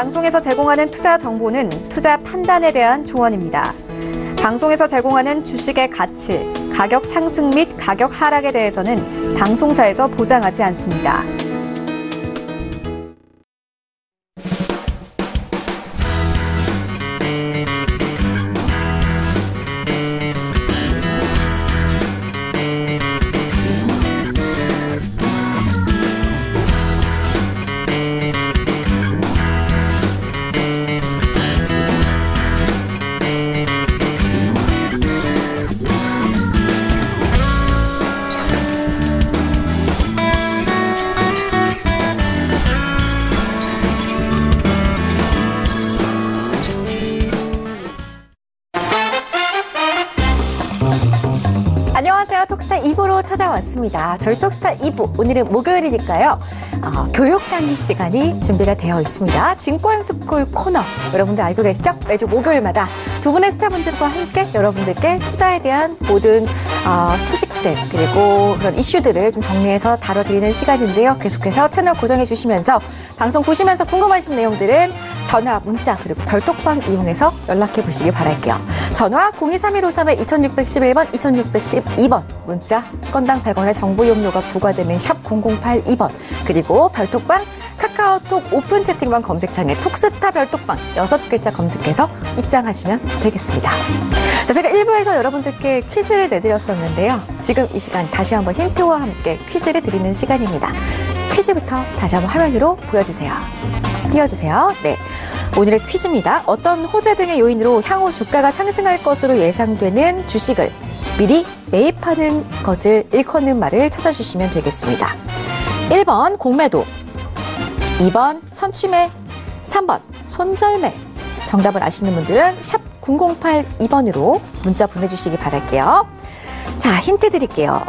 방송에서 제공하는 투자 정보는 투자 판단에 대한 조언입니다. 방송에서 제공하는 주식의 가치, 가격 상승 및 가격 하락에 대해서는 방송사에서 보장하지 않습니다. 안녕하세요. 톡스타 2부로 찾아왔습니다. 저희 톡스타 2부, 오늘은 목요일이니까요. 교육 강의 시간이 준비가 되어 있습니다. 증권스쿨 코너, 여러분들 알고 계시죠? 매주 목요일마다 두 분의 스타분들과 함께 여러분들께 투자에 대한 모든 소식들 그리고 그런 이슈들을 좀 정리해서 다뤄드리는 시간인데요. 계속해서 채널 고정해 주시면서 방송 보시면서 궁금하신 내용들은 전화, 문자 그리고 별톡방 이용해서 연락해 보시기 바랄게요. 전화 023153-2611번, 2612번, 문자 건당 100원의 정보 용료가 부과되는 샵 0082번, 그리고 별톡방 카카오톡 오픈 채팅방 검색창에 톡스타 별톡방 6글자 검색해서 입장하시면 되겠습니다. 자, 제가 1부에서 여러분들께 퀴즈를 내드렸었는데요. 지금 이 시간 다시 한번 힌트와 함께 퀴즈를 드리는 시간입니다. 퀴즈부터 다시 한번 화면으로 보여주세요. 띄워주세요. 네, 오늘의 퀴즈입니다. 어떤 호재 등의 요인으로 향후 주가가 상승할 것으로 예상되는 주식을 미리 매입하는 것을 일컫는 말을 찾아주시면 되겠습니다. 1번 공매도, 2번 선취매, 3번 손절매. 정답을 아시는 분들은 샵 0082번으로 문자 보내주시기 바랄게요. 자, 힌트 드릴게요.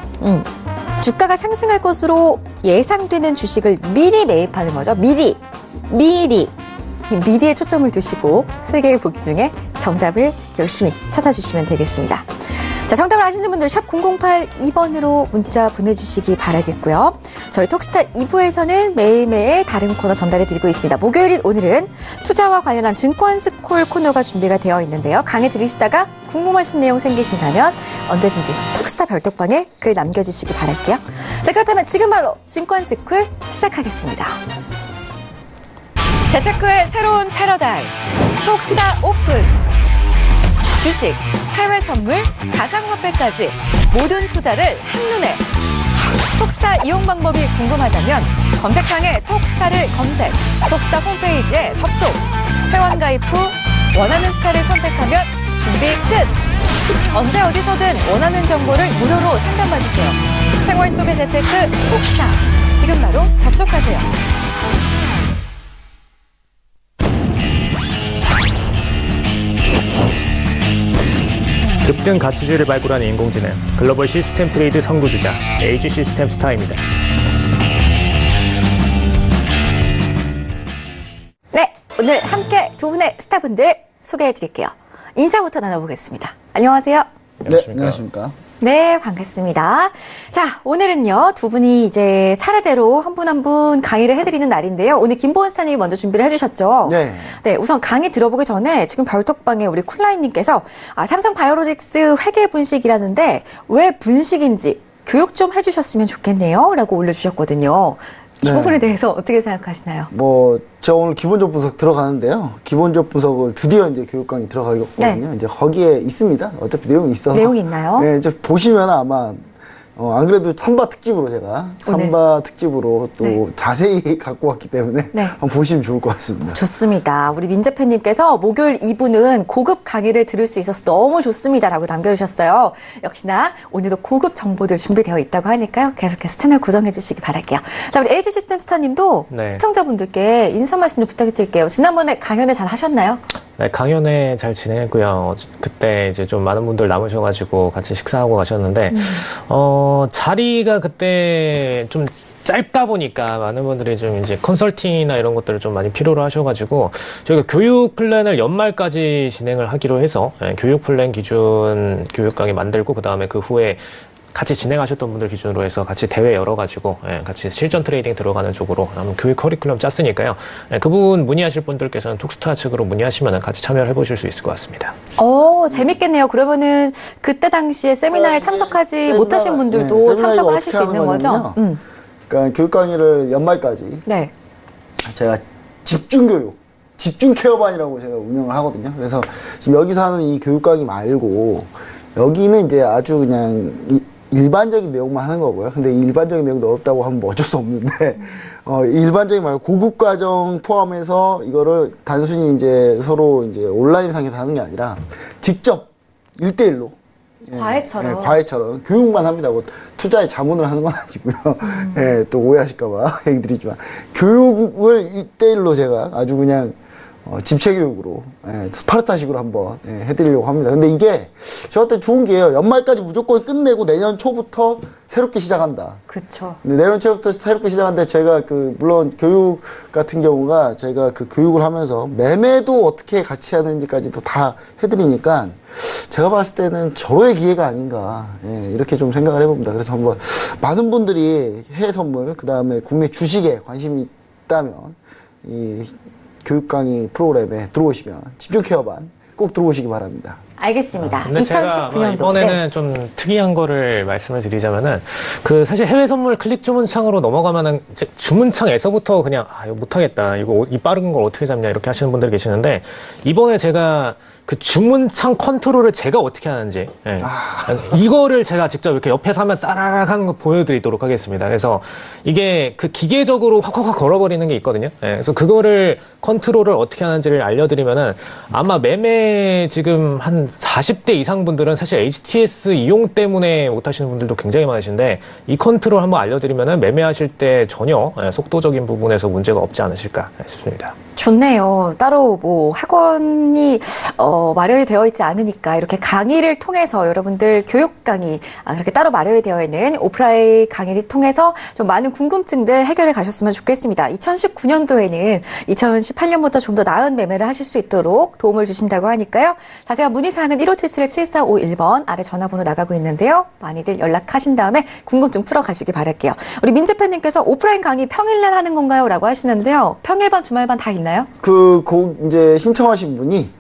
주가가 상승할 것으로 예상되는 주식을 미리 매입하는 거죠. 미리. 미리에 초점을 두시고 3개의 보기 중에 정답을 열심히 찾아주시면 되겠습니다. 자, 정답을 아시는 분들 샵 0082번으로 문자 보내주시기 바라겠고요. 저희 톡스타 2부에서는 매일매일 다른 코너 전달해드리고 있습니다. 목요일인 오늘은 투자와 관련한 증권스쿨 코너가 준비가 되어 있는데요. 강의 들으시다가 궁금하신 내용 생기신다면 언제든지 톡스타 별톡방에 글 남겨주시기 바랄게요. 자, 그렇다면 지금 바로 증권스쿨 시작하겠습니다. 재테크의 새로운 패러다임, 톡스타 오픈. 주식, 해외 선물, 가상화폐까지 모든 투자를 한눈에. 톡스타 이용 방법이 궁금하다면 검색창에 톡스타를 검색, 톡스타 홈페이지에 접속, 회원 가입 후 원하는 스타를 선택하면 준비 끝! 언제 어디서든 원하는 정보를 무료로 상담받으세요. 생활 속의 재테크 톡스타, 지금 바로 접속하세요. 급등 가치주를 발굴하는 인공지능, 글로벌 시스템 트레이드 선구주자 에이지 시스템 스타입니다. 네, 오늘 함께 두 분의 스타분들 소개해드릴게요. 인사부터 나눠보겠습니다. 안녕하세요. 네, 안녕하십니까. 네, 반갑습니다. 자, 오늘은요, 두 분이 이제 차례대로 한 분 한 분 강의를 해드리는 날인데요. 오늘 김보원 스타님이 먼저 준비를 해주셨죠? 네. 네, 우선 강의 들어보기 전에 지금 별톡방에 우리 쿨라인님께서 삼성 바이오로직스 회계 분식이라는데 왜 분식인지 교육 좀 해주셨으면 좋겠네요. 라고 올려주셨거든요. 이 네. 부분에 대해서 어떻게 생각하시나요? 저 오늘 기본적 분석 들어가는데요. 기본적 분석을 드디어 이제 교육 강의 들어가거든요. 네. 이제 거기에 있습니다. 어차피 내용이 있어서. 내용이 있나요? 네, 이제 보시면 아마, 안 그래도 삼바 특집으로 제가, 삼바 특집으로 또 네. 자세히 갖고 왔기 때문에 네. 한번 보시면 좋을 것 같습니다. 좋습니다. 우리 민재팬님께서 목요일 2부는 고급 강의를 들을 수 있어서 너무 좋습니다라고 남겨주셨어요. 역시나 오늘도 고급 정보들 준비되어 있다고 하니까요. 계속해서 채널 고정해 주시기 바랄게요. 자, 우리 에이지 시스템 스타님도 네. 시청자분들께 인사 말씀 좀 부탁드릴게요. 지난번에 강연을 잘 하셨나요? 네, 강연회 잘 진행했고요. 그때 이제 좀 많은 분들 남으셔가지고 같이 식사하고 가셨는데, 자리가 그때 좀 짧다 보니까 많은 분들이 좀 이제 컨설팅이나 이런 것들을 좀 많이 필요로 하셔가지고, 저희가 교육 플랜을 연말까지 진행을 하기로 해서, 교육 플랜 기준 교육 강의 만들고, 그 다음에 그 후에 같이 진행하셨던 분들 기준으로 해서 같이 대회 열어가지고 같이 실전 트레이딩 들어가는 쪽으로 교육 커리큘럼 짰으니까요. 그 부분 문의하실 분들께서는 톡스타 측으로 문의하시면 같이 참여를 해보실 수 있을 것 같습니다. 재밌겠네요. 그러면은 그때 당시에 세미나에 참석하지 못하신 분들도 참석을 하실 수 있는 거죠? 그러니까 교육 강의를 연말까지 네. 제가 집중교육, 집중케어반이라고 제가 운영을 하거든요. 그래서 지금 여기서 하는 이 교육 강의 말고 여기는 이제 아주 그냥 일반적인 내용만 하는 거고요. 근데 이 일반적인 내용도 어렵다고 하면 뭐 어쩔 수 없는데, 일반적인 말고 고급 과정 포함해서 이거를 단순히 이제 서로 이제 온라인 상에서 하는 게 아니라 직접 1대1로. 과외처럼. 과외처럼. 교육만 합니다. 뭐 투자에 자문을 하는 건 아니고요. 또 오해하실까봐 얘기 드리지만. 교육을 1대1로 제가 아주 그냥 집체교육으로 스파르타식으로 한번 해드리려고 합니다. 근데 이게 저한테 좋은 게요. 연말까지 무조건 끝내고 내년 초부터 새롭게 시작한다. 그렇죠. 내년 초부터 새롭게 시작하는데 제가 물론 교육 같은 경우가 제가 그 교육을 하면서 매매도 어떻게 같이 하는지까지도 다 해드리니까 제가 봤을 때는 절호의 기회가 아닌가 이렇게 좀 생각을 해봅니다. 그래서 한번 많은 분들이 해외 선물 그 다음에 국내 주식에 관심이 있다면 이 교육 강의 프로그램에 들어오시면 집중 케어반 꼭 들어오시기 바랍니다. 알겠습니다. 근데 제가 2019년도 이번에는 좀 특이한 거를 말씀을 드리자면은 사실 해외 선물 클릭 주문창으로 넘어가면은 주문창에서부터 그냥 이거 못하겠다. 이 빠른 걸 어떻게 잡냐 이렇게 하시는 분들이 계시는데 이번에 제가 그 주문창 컨트롤을 제가 어떻게 하는지 이거를 제가 직접 이렇게 옆에서 하면 따라락 하는 거 보여드리도록 하겠습니다. 그래서 이게 그 기계적으로 확확확 걸어버리는 게 있거든요. 그래서 그거를 컨트롤을 어떻게 하는지를 알려드리면은 아마 매매 지금 한 40대 이상 분들은 사실 HTS 이용 때문에 못하시는 분들도 굉장히 많으신데 이 컨트롤 한번 알려드리면은 매매하실 때 전혀 속도적인 부분에서 문제가 없지 않으실까 싶습니다. 좋네요. 따로 뭐 학원이 마련이 되어 있지 않으니까 이렇게 강의를 통해서 여러분들 교육 강의 그렇게 따로 마련이 되어 있는 오프라인 강의를 통해서 좀 많은 궁금증들 해결해 가셨으면 좋겠습니다. 2019년도에는 2018년보다 좀 더 나은 매매를 하실 수 있도록 도움을 주신다고 하니까요. 자세한 문의사항은 1577-7451번 아래 전화번호 나가고 있는데요. 많이들 연락하신 다음에 궁금증 풀어가시기 바랄게요. 우리 민재팬님께서 오프라인 강의 평일날 하는 건가요? 라고 하시는데요. 평일반, 주말반 다 있나요? 이제 신청하신 분이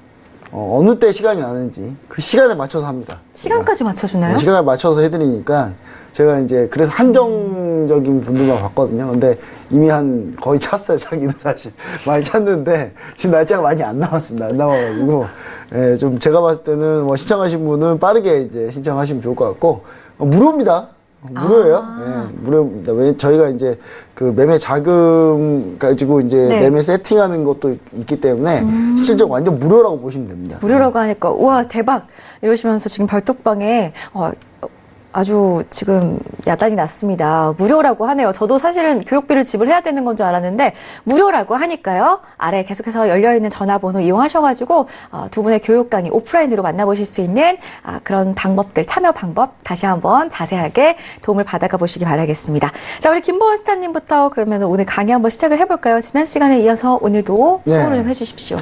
어느 때 시간이 나는지 그 시간에 맞춰서 합니다. 시간까지 맞춰주나요? 시간에 맞춰서 해드리니까 제가 이제 그래서 한정적인 분들만 봤거든요. 근데 이미 거의 찼어요. 자기는 사실 많이 찼는데 지금 날짜가 많이 안 남았습니다. 안 남아가지고 좀 제가 봤을 때는 신청하신 분은 빠르게 이제 신청하시면 좋을 것 같고 무료입니다. 무료예요. 무료입니다. 왜 저희가 이제 그 매매 자금 가지고 이제 매매 세팅하는 것도 있기 때문에 실질적으로 완전 무료라고 보시면 됩니다. 무료라고 하니까 우와 대박 이러시면서 지금 별톡방에 아주 지금 야단이 났습니다. 무료라고 하네요. 저도 사실은 교육비를 지불해야 되는 건 줄 알았는데 무료라고 하니까요. 아래 계속해서 열려있는 전화번호 이용하셔가지고 두 분의 교육 강의 오프라인으로 만나보실 수 있는 그런 방법들, 참여 방법 다시 한번 자세하게 도움을 받아가 보시기 바라겠습니다. 자, 우리 김보원 스타님부터 그러면 오늘 강의 한번 시작을 해볼까요? 지난 시간에 이어서 오늘도 수고를 좀 해주십시오.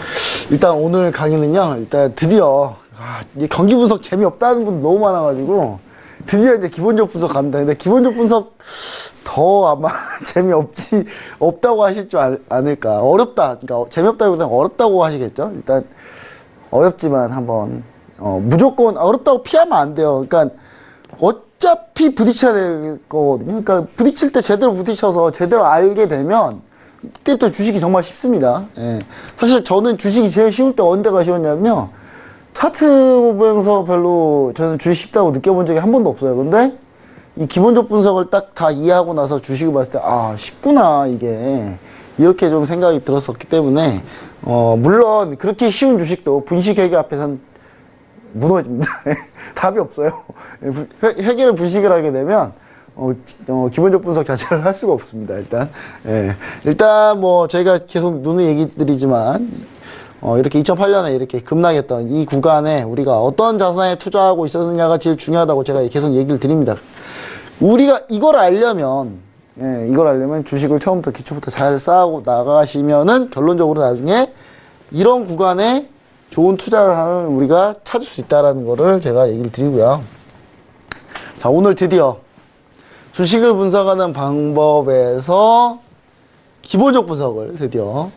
일단 오늘 강의는요. 일단 드디어 경기 분석 재미없다는 분들 너무 많아가지고 드디어 이제 기본적 분석 갑니다. 근데 기본적 분석 더 아마 없다고 하실 줄 않을까. 어렵다. 그러니까 재미없다기보다는 어렵다고 하시겠죠. 일단 어렵지만 한번 무조건 어렵다고 피하면 안 돼요. 그러니까 어차피 부딪혀야 될 거거든요. 그러니까 부딪힐 때 제대로 부딪혀서 제대로 알게 되면 그때부터 주식이 정말 쉽습니다. 사실 저는 주식이 제일 쉬울 때 언제가 쉬웠냐면요. 차트 보면서 별로 저는 주식 쉽다고 느껴본 적이 한 번도 없어요. 근데 이 기본적 분석을 딱 다 이해하고 나서 주식을 봤을 때 쉽구나 이게 이렇게 좀 생각이 들었었기 때문에 물론 그렇게 쉬운 주식도 분식회계 앞에서는 무너집니다. 답이 없어요. 회계를 분식을 하게 되면 기본적 분석 자체를 할 수가 없습니다. 일단 뭐 저희가 계속 누누이 얘기 드리지만 이렇게 2008년에 이렇게 급락했던 이 구간에 우리가 어떤 자산에 투자하고 있었느냐가 제일 중요하다고 제가 계속 얘기를 드립니다. 우리가 이걸 알려면 주식을 처음부터 기초부터 잘 쌓고 나가시면은 결론적으로 나중에 이런 구간에 좋은 투자를 우리가 찾을 수 있다라는 거를 제가 얘기를 드리고요. 자, 오늘 드디어 주식을 분석하는 방법에서 기본적 분석을 드디어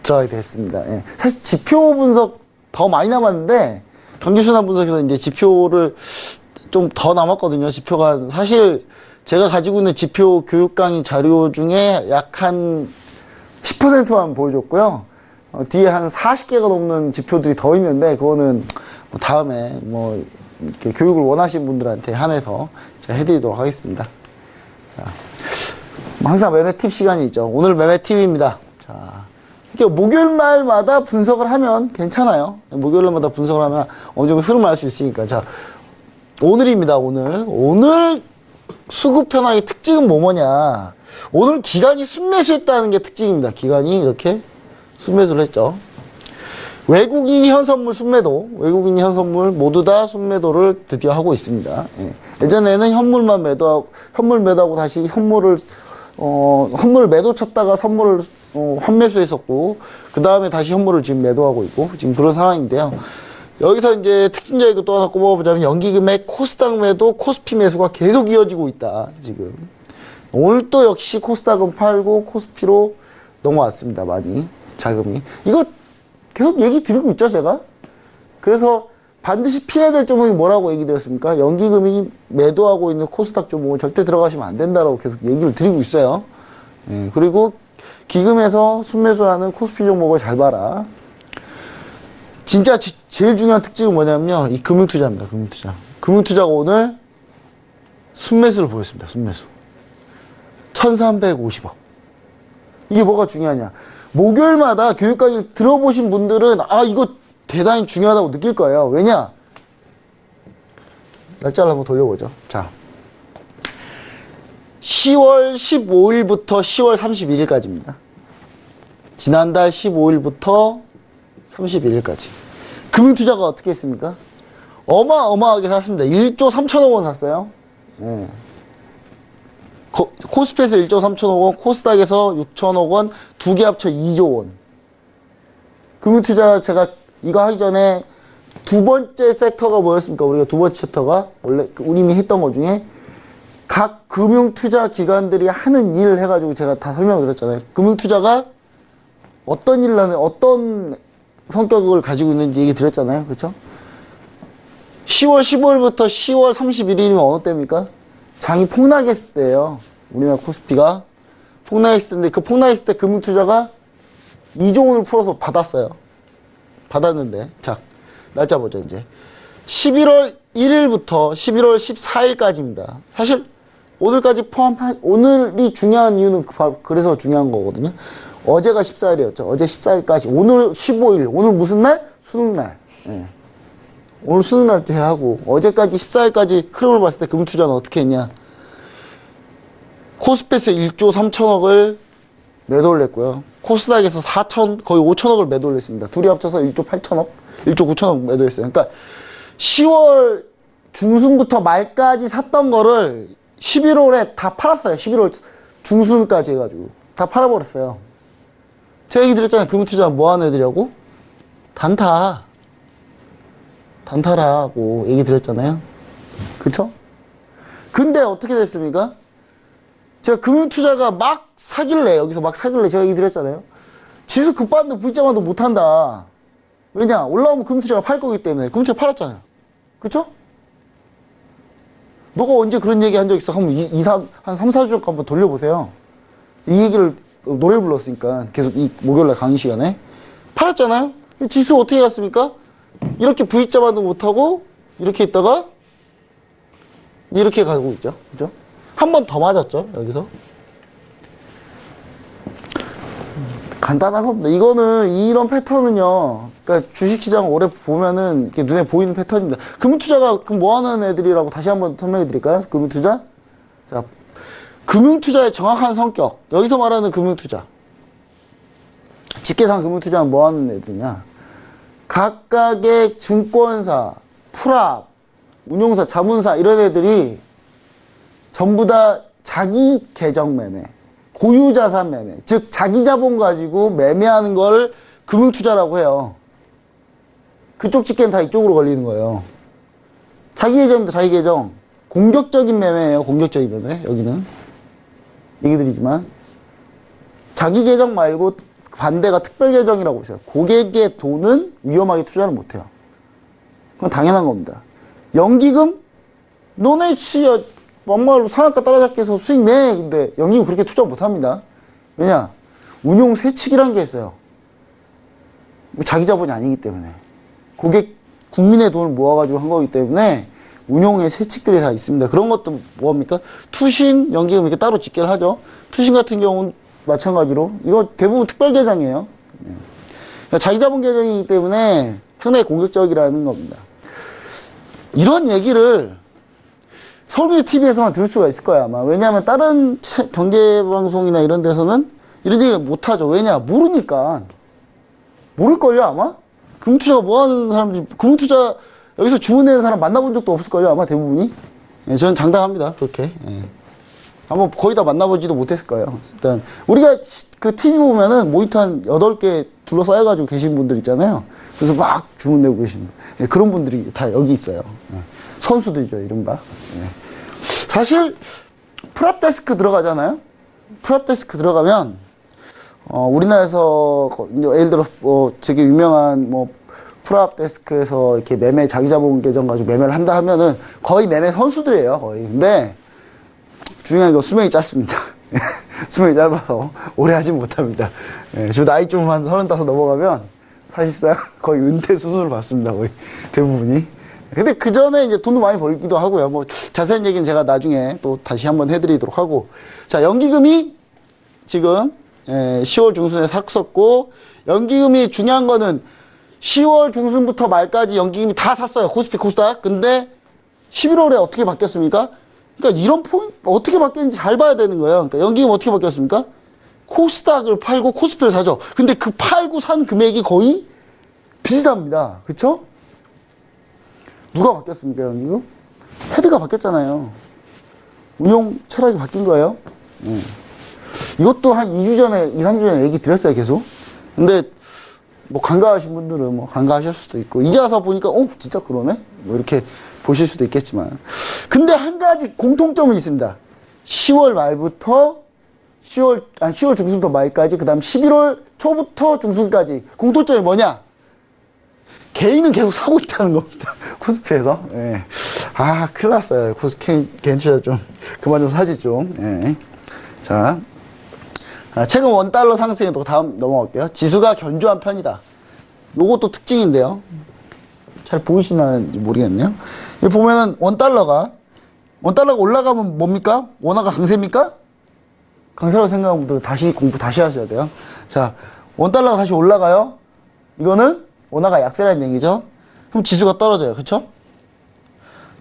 들어가게 됐습니다. 예. 사실 지표 분석 더 많이 남았는데 경기순환 분석에서 이제 지표를 좀 더 남았거든요. 지표가 사실 제가 가지고 있는 지표 교육 강의 자료 중에 약 한 10%만 보여줬고요. 뒤에 한 40개가 넘는 지표들이 더 있는데 그거는 뭐 다음에 뭐 이렇게 교육을 원하시는 분들한테 한해서 제가 해드리도록 하겠습니다. 자, 항상 매매 팁 시간이 있죠. 오늘 매매 팁입니다. 자, 이렇게 목요일말마다 분석을 하면 괜찮아요. 목요일마다 분석을 하면 어느 정도 흐름을 알 수 있으니까. 자, 오늘입니다. 오늘 수급 변화의 특징은 뭐냐? 오늘 기관이 순매수했다는 게 특징입니다. 기관이 이렇게 순매수를 했죠. 외국인이 현선물 순매도, 외국인이 현선물 모두 다 순매도를 드디어 하고 있습니다. 예. 예전에는 현물만 매도하고, 현물 매도하고 다시 현물을, 현물 매도 쳤다가 선물을, 환매수했었고, 그 다음에 다시 현물을 지금 매도하고 있고, 지금 그런 상황인데요. 여기서 이제 특징적이고 또 하나 꼽아보자면 연기금액, 코스닥 매도, 코스피 매수가 계속 이어지고 있다, 지금. 오늘 또 역시 코스닥은 팔고 코스피로 넘어왔습니다, 많이. 자금이. 이거 계속 얘기 드리고 있죠, 제가? 그래서 반드시 피해야 될 종목이 뭐라고 얘기 드렸습니까? 연기금이 매도하고 있는 코스닥 종목은 절대 들어가시면 안 된다라고 계속 얘기를 드리고 있어요. 예, 그리고 기금에서 순매수하는 코스피 종목을 잘 봐라. 진짜 제일 중요한 특징은 뭐냐면요. 이 금융투자입니다, 금융투자. 금융투자가 오늘 순매수를 보였습니다, 순매수. 1350억. 이게 뭐가 중요하냐. 목요일마다 교육 강의 들어보신 분들은 아 이거 대단히 중요하다고 느낄 거예요. 왜냐? 날짜를 한번 돌려보죠. 자, 10월 15일부터 10월 31일까지입니다. 지난달 15일부터 31일까지. 금융투자가 어떻게 했습니까? 어마어마하게 샀습니다. 1조 3천억 원 샀어요. 예. 코스피에서 1조 3천억 원, 코스닥에서 6천억 원, 두 개 합쳐 2조 원. 금융투자 제가 이거 하기 전에 두 번째 섹터가 뭐였습니까? 우리가 두 번째 챕터가 원래 우리 이미 했던 것 중에 각 금융투자 기관들이 하는 일 해가지고 제가 다 설명을 드렸잖아요. 금융투자가 어떤 일을 하는, 어떤 성격을 가지고 있는지 얘기 드렸잖아요. 그렇죠? 10월 15일부터 10월 31일이면 어느 때입니까? 장이 폭락했을 때예요. 우리나라 코스피가 폭락했을 때인데 그 폭락했을 때 금융투자가 2조 원을 풀어서 받았어요. 받았는데 자 날짜 보죠. 이제 11월 1일부터 11월 14일까지입니다. 사실 오늘까지 포함한 오늘이 중요한 이유는 그래서 중요한 거거든요. 어제가 14일이었죠. 어제 14일까지 오늘 15일 오늘 무슨 날? 수능날. 예. 오늘 수능날 때 하고 어제까지 14일까지 흐름을 봤을 때 금융투자는 어떻게 했냐. 코스피에서 1조 3천억을 매도를 했고요. 코스닥에서 거의 5천억을 매도를 했습니다. 둘이 합쳐서 1조 8천억, 1조 9천억 매도했어요. 그러니까 10월 중순부터 말까지 샀던 거를 11월에 다 팔았어요. 11월 중순까지 해가지고 다 팔아버렸어요. 제가 얘기 드렸잖아요. 금융투자 뭐 하는 애들이라고? 단타라고 얘기 드렸잖아요. 그쵸? 근데 어떻게 됐습니까? 제가 금융투자가 여기서 막 사길래 제가 얘기 드렸잖아요. 지수 급반도 V자만도 못한다. 왜냐? 올라오면 금융투자가 팔 거기 때문에. 금융투자 팔았잖아요. 그쵸? 너가 언제 그런 얘기 한 적 있어? 한번 한 3, 4주 전 거 한번 돌려보세요. 이 얘기를 노래 불렀으니까 계속 이 목요일날 강의 시간에 팔았잖아요. 지수 어떻게 갔습니까? 이렇게 V자만도 못하고 이렇게 있다가 이렇게 가고 있죠. 그죠? 한 번 더 맞았죠. 여기서. 간단한 겁니다. 이거는 이런 패턴은요. 그러니까 주식시장 오래 보면은 이렇게 눈에 보이는 패턴입니다. 금융투자가 그럼 뭐 하는 애들이라고 다시 한번 설명해 드릴까요? 금융투자? 자, 금융투자의 정확한 성격. 여기서 말하는 금융투자. 직계상 금융투자는 뭐 하는 애들이냐? 각각의 증권사, 풀압, 운용사, 자문사 이런 애들이 전부 다 자기 계정 매매, 고유자산 매매, 즉 자기 자본 가지고 매매하는 걸 금융투자라고 해요. 그쪽 직계는 다 이쪽으로 걸리는 거예요. 자기 계정입니다. 자기 계정. 공격적인 매매예요. 공격적인 매매. 여기는 얘기 드리지만 자기 계정 말고 반대가 특별 계정이라고 있어요. 고객의 돈은 위험하게 투자를 못해요. 그건 당연한 겁니다. 연기금? 너네 막말로 상한가 따라잡기 해서 수익 내. 근데 연기금 그렇게 투자 못합니다. 왜냐? 운용 세칙이라는 게 있어요. 자기 자본이 아니기 때문에. 국민의 돈을 모아가지고 한 거기 때문에 운용의 세칙들이 다 있습니다. 그런 것도 뭐합니까? 투신, 연기금 이렇게 따로 집계를 하죠. 투신 같은 경우는 마찬가지로. 이거 대부분 특별 계정이에요. 그러니까 자기 자본 계정이기 때문에 상당히 공격적이라는 겁니다. 이런 얘기를 서울뷰티 TV에서만 들을 수가 있을 거야, 아마. 왜냐하면 다른 경제방송이나 이런 데서는 이런 얘기를 못 하죠. 왜냐? 모르니까. 모를걸요, 아마? 금투자 뭐 하는 사람들이, 금투자 여기서 주문내는 사람 만나본 적도 없을걸요, 아마 대부분이? 예, 저는 장담합니다, 그렇게. 예. 아마 거의 다 만나보지도 못했을 거예요. 일단, 우리가 그 TV 보면은 모니터 한 8개 둘러싸여가지고 계신 분들 있잖아요. 그래서 막 주문 내고 계신 분. 예, 그런 분들이 다 여기 있어요. 예. 선수들이죠, 이른바. 예. 사실, 프랍데스크 들어가잖아요? 프랍데스크 들어가면, 우리나라에서, 예를 들어, 되게 유명한, 프랍데스크에서 이렇게 매매, 자기 자본 계정 가지고 매매를 한다 하면은 거의 매매 선수들이에요, 거의. 근데, 중요한 건 수명이 짧습니다. 수명이 짧아서 오래 하지 못합니다. 예, 저 나이 좀 한 35 넘어가면 사실상 거의 은퇴 수준을 받습니다, 거의. 대부분이. 근데 그 전에 이제 돈도 많이 벌기도 하고요. 뭐, 자세한 얘기는 제가 나중에 또 다시 한번 해드리도록 하고. 자, 연기금이 지금, 10월 중순에 샀었고, 연기금이 중요한 거는 10월 중순부터 말까지 연기금이 다 샀어요. 코스피, 코스닥. 근데 11월에 어떻게 바뀌었습니까? 그러니까 이런 포인트, 어떻게 바뀌었는지 잘 봐야 되는 거예요. 그러니까 연기금 어떻게 바뀌었습니까? 코스닥을 팔고 코스피를 사죠. 근데 그 팔고 산 금액이 거의 비슷합니다. 그쵸? 누가 바뀌었습니까, 연기금? 헤드가 바뀌었잖아요. 운용 철학이 바뀐 거예요. 이것도 한 2주 전에, 2, 3주 전에 얘기 드렸어요, 계속. 근데, 간과하신 분들은 간과하실 수도 있고, 이제 와서 보니까, 진짜 그러네? 이렇게 보실 수도 있겠지만. 근데 한 가지 공통점은 있습니다. 10월 말부터, 10월 중순부터 말까지, 그 다음 11월 초부터 중순까지. 공통점이 뭐냐? 개인은 계속 사고 있다는 겁니다. 코스피에서. 예. 큰일 났어요. 개인 투자 좀, 그만 좀 사지 좀. 예. 자. 최근 원달러 상승에 또 다음 넘어갈게요. 지수가 견조한 편이다. 요것도 특징인데요. 잘 보이시나는지 모르겠네요. 여기 보면은 원달러가 올라가면 뭡니까? 원화가 강세입니까? 강세라고 생각하는 분들은 다시 공부 다시 하셔야 돼요. 자, 원달러가 다시 올라가요. 이거는 원화가 약세라는 얘기죠. 그럼 지수가 떨어져요. 그쵸?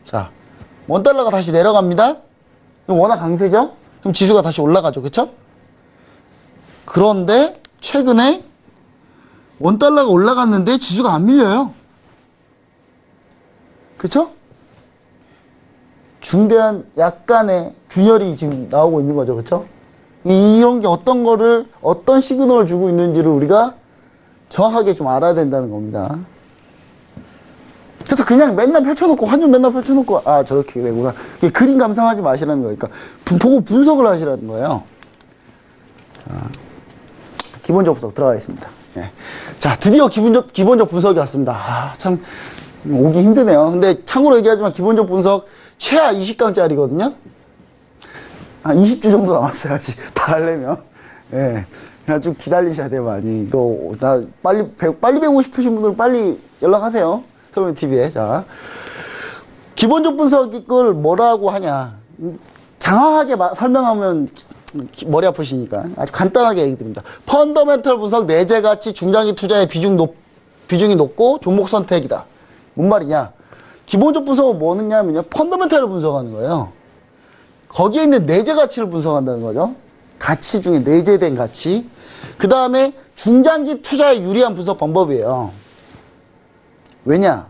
자, 원달러가 다시 내려갑니다. 그럼 원화 강세죠? 그럼 지수가 다시 올라가죠. 그쵸? 그런데 최근에 원달러가 올라갔는데 지수가 안 밀려요. 그쵸? 중대한 약간의 균열이 지금 나오고 있는 거죠. 그쵸? 이런 게 어떤 시그널을 주고 있는지를 우리가 정확하게 좀 알아야 된다는 겁니다. 그래서 그냥 맨날 펼쳐놓고, 환율 맨날 펼쳐놓고, 저렇게 되구나. 그림 감상하지 마시라는 거예요. 그러니까, 보고 분석을 하시라는 거예요. 자, 기본적 분석 들어가겠습니다. 예. 자, 드디어 기본적 분석이 왔습니다. 참, 오기 힘드네요. 근데 참고로 얘기하지만 기본적 분석 최하 20강짜리거든요? 20주 정도 남았어요, 아직. 다 하려면. 예. 그냥 좀 기다리셔야 돼요, 많이. 이거, 빨리 배우고 싶으신 분들은 빨리 연락하세요. 서울뷰티 TV에. 자. 기본적 분석을 뭐라고 하냐. 장황하게 설명하면 머리 아프시니까. 아주 간단하게 얘기 드립니다. 펀더멘털 분석, 내재 가치, 중장기 투자의 비중이 높고 종목 선택이다. 뭔 말이냐. 기본적 분석은 뭐냐면요. 펀더멘털을 분석하는 거예요. 거기에 있는 내재 가치를 분석한다는 거죠. 가치 중에 내재된 가치. 그 다음에 중장기 투자에 유리한 분석 방법이에요. 왜냐?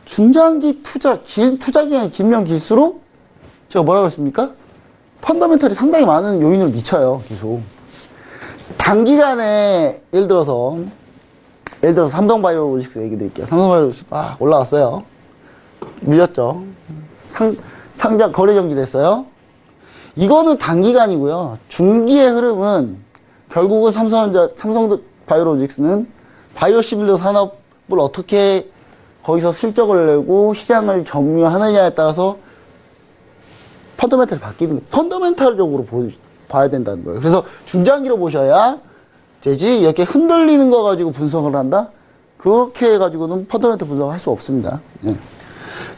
중장기 투자 기간이 길면 길수록 제가 뭐라고 했습니까? 펀더멘털이 상당히 많은 요인을 미쳐요, 계속. 단기간에, 예를 들어서 삼성바이오로직스 얘기 드릴게요. 삼성바이오로직스 올라왔어요. 밀렸죠. 상장 거래 정지됐어요. 이거는 단기간이고요. 중기의 흐름은 결국은 삼성바이오로직스는 바이오시밀러 산업을 어떻게 거기서 실적을 내고 시장을 점유하느냐에 따라서 펀더멘탈이 바뀌는 거예요. 펀더멘탈적으로 봐야 된다는 거예요. 그래서 중장기로 보셔야 되지 이렇게 흔들리는 거 가지고 분석을 한다? 그렇게 해가지고는 펀더멘탈 분석을 할 수 없습니다. 예.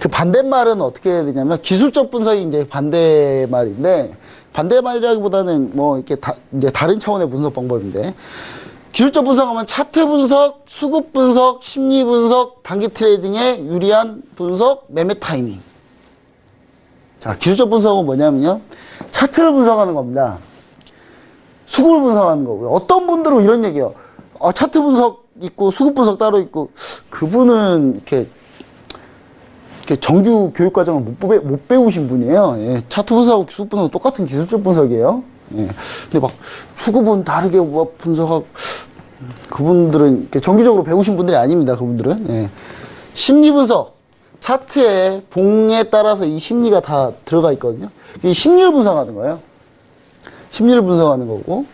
그 반대말은 어떻게 해야 되냐면 기술적 분석이 이제 반대말인데 반대말이라기보다는 뭐 이렇게 이제 다른 차원의 분석 방법인데 기술적 분석하면 차트 분석, 수급 분석, 심리 분석, 단기 트레이딩에 유리한 분석, 매매 타이밍. 자, 기술적 분석은 뭐냐면요. 차트를 분석하는 겁니다. 수급을 분석하는 거고요. 어떤 분들은 이런 얘기예요. 차트 분석 있고 수급 분석 따로 있고 그분은 이렇게 정규 교육 과정을 못 배우신 분이에요. 예, 차트 분석하고 수급 분석은 똑같은 기술적 분석이에요. 예. 근데 막 수급은 다르게 분석하고 그분들은 이렇게 정규적으로 배우신 분들이 아닙니다. 그분들은. 예. 심리 분석. 차트에 봉에 따라서 이 심리가 다 들어가 있거든요. 이 심리를 분석하는 거예요. 심리를 분석하는 거고.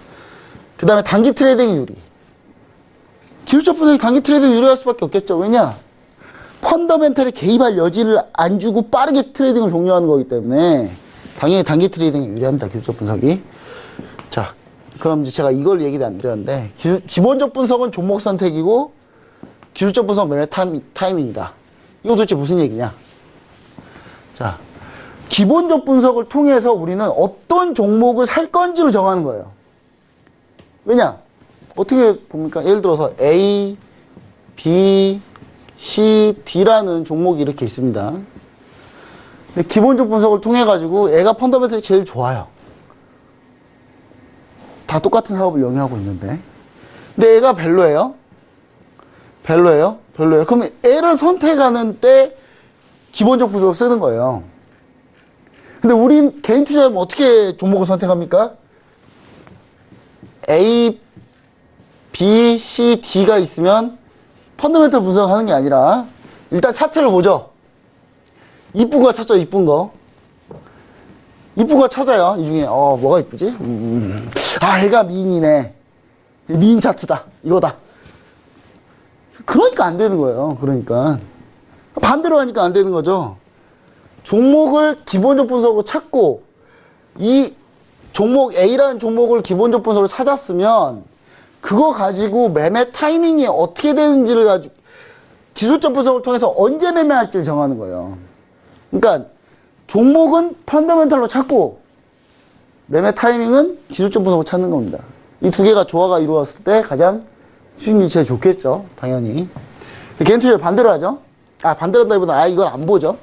그 다음에 단기 트레이딩 유리. 기술적 분석이 단기 트레이딩 유리할 수밖에 없겠죠. 왜냐? 펀더멘탈에 개입할 여지를 안 주고 빠르게 트레이딩을 종료하는 거기 때문에 당연히 단기 트레이딩이 유리합니다. 기술적 분석이. 자, 그럼 이제 제가 이걸 얘기도 안 드렸는데 기본적 분석은 종목 선택이고 기술적 분석 매매 타이밍이다. 이거 도대체 무슨 얘기냐? 자, 기본적 분석을 통해서 우리는 어떤 종목을 살 건지를 정하는 거예요. 왜냐? 어떻게 봅니까? 예를 들어서 A, B, C, D라는 종목이 이렇게 있습니다. 근데 기본적 분석을 통해 가지고 애가 펀더멘털이 제일 좋아요. 다 똑같은 사업을 영위하고 있는데. 근데 애가 별로예요? 별로예요? 그러면 애를 선택하는 때 기본적 분석을 쓰는 거예요. 근데 우린 개인 투자하면 어떻게 종목을 선택합니까? A, B, C, D가 있으면 펀더멘털 분석하는 게 아니라 일단 차트를 보죠. 이쁜 거 찾죠, 이쁜 거. 이쁜 거 찾아요. 이 중에 뭐가 이쁘지? 얘가 미인이네. 미인 차트다. 이거다. 그러니까 안 되는 거예요. 그러니까 반대로 하니까 안 되는 거죠. 종목을 기본적 분석으로 찾고 이 종목 A라는 종목을 기본적 분석으로 찾았으면 그거 가지고 매매 타이밍이 어떻게 되는지를 가지고 기술적 분석을 통해서 언제 매매할지를 정하는 거예요. 그러니까 종목은 펀더멘털로 찾고 매매 타이밍은 기술적 분석으로 찾는 겁니다. 이 두 개가 조화가 이루어졌을 때 가장 수익률이 제일 좋겠죠. 당연히. 개인 투자 반대로 하죠. 반대로 한다기보다 이건 안 보죠.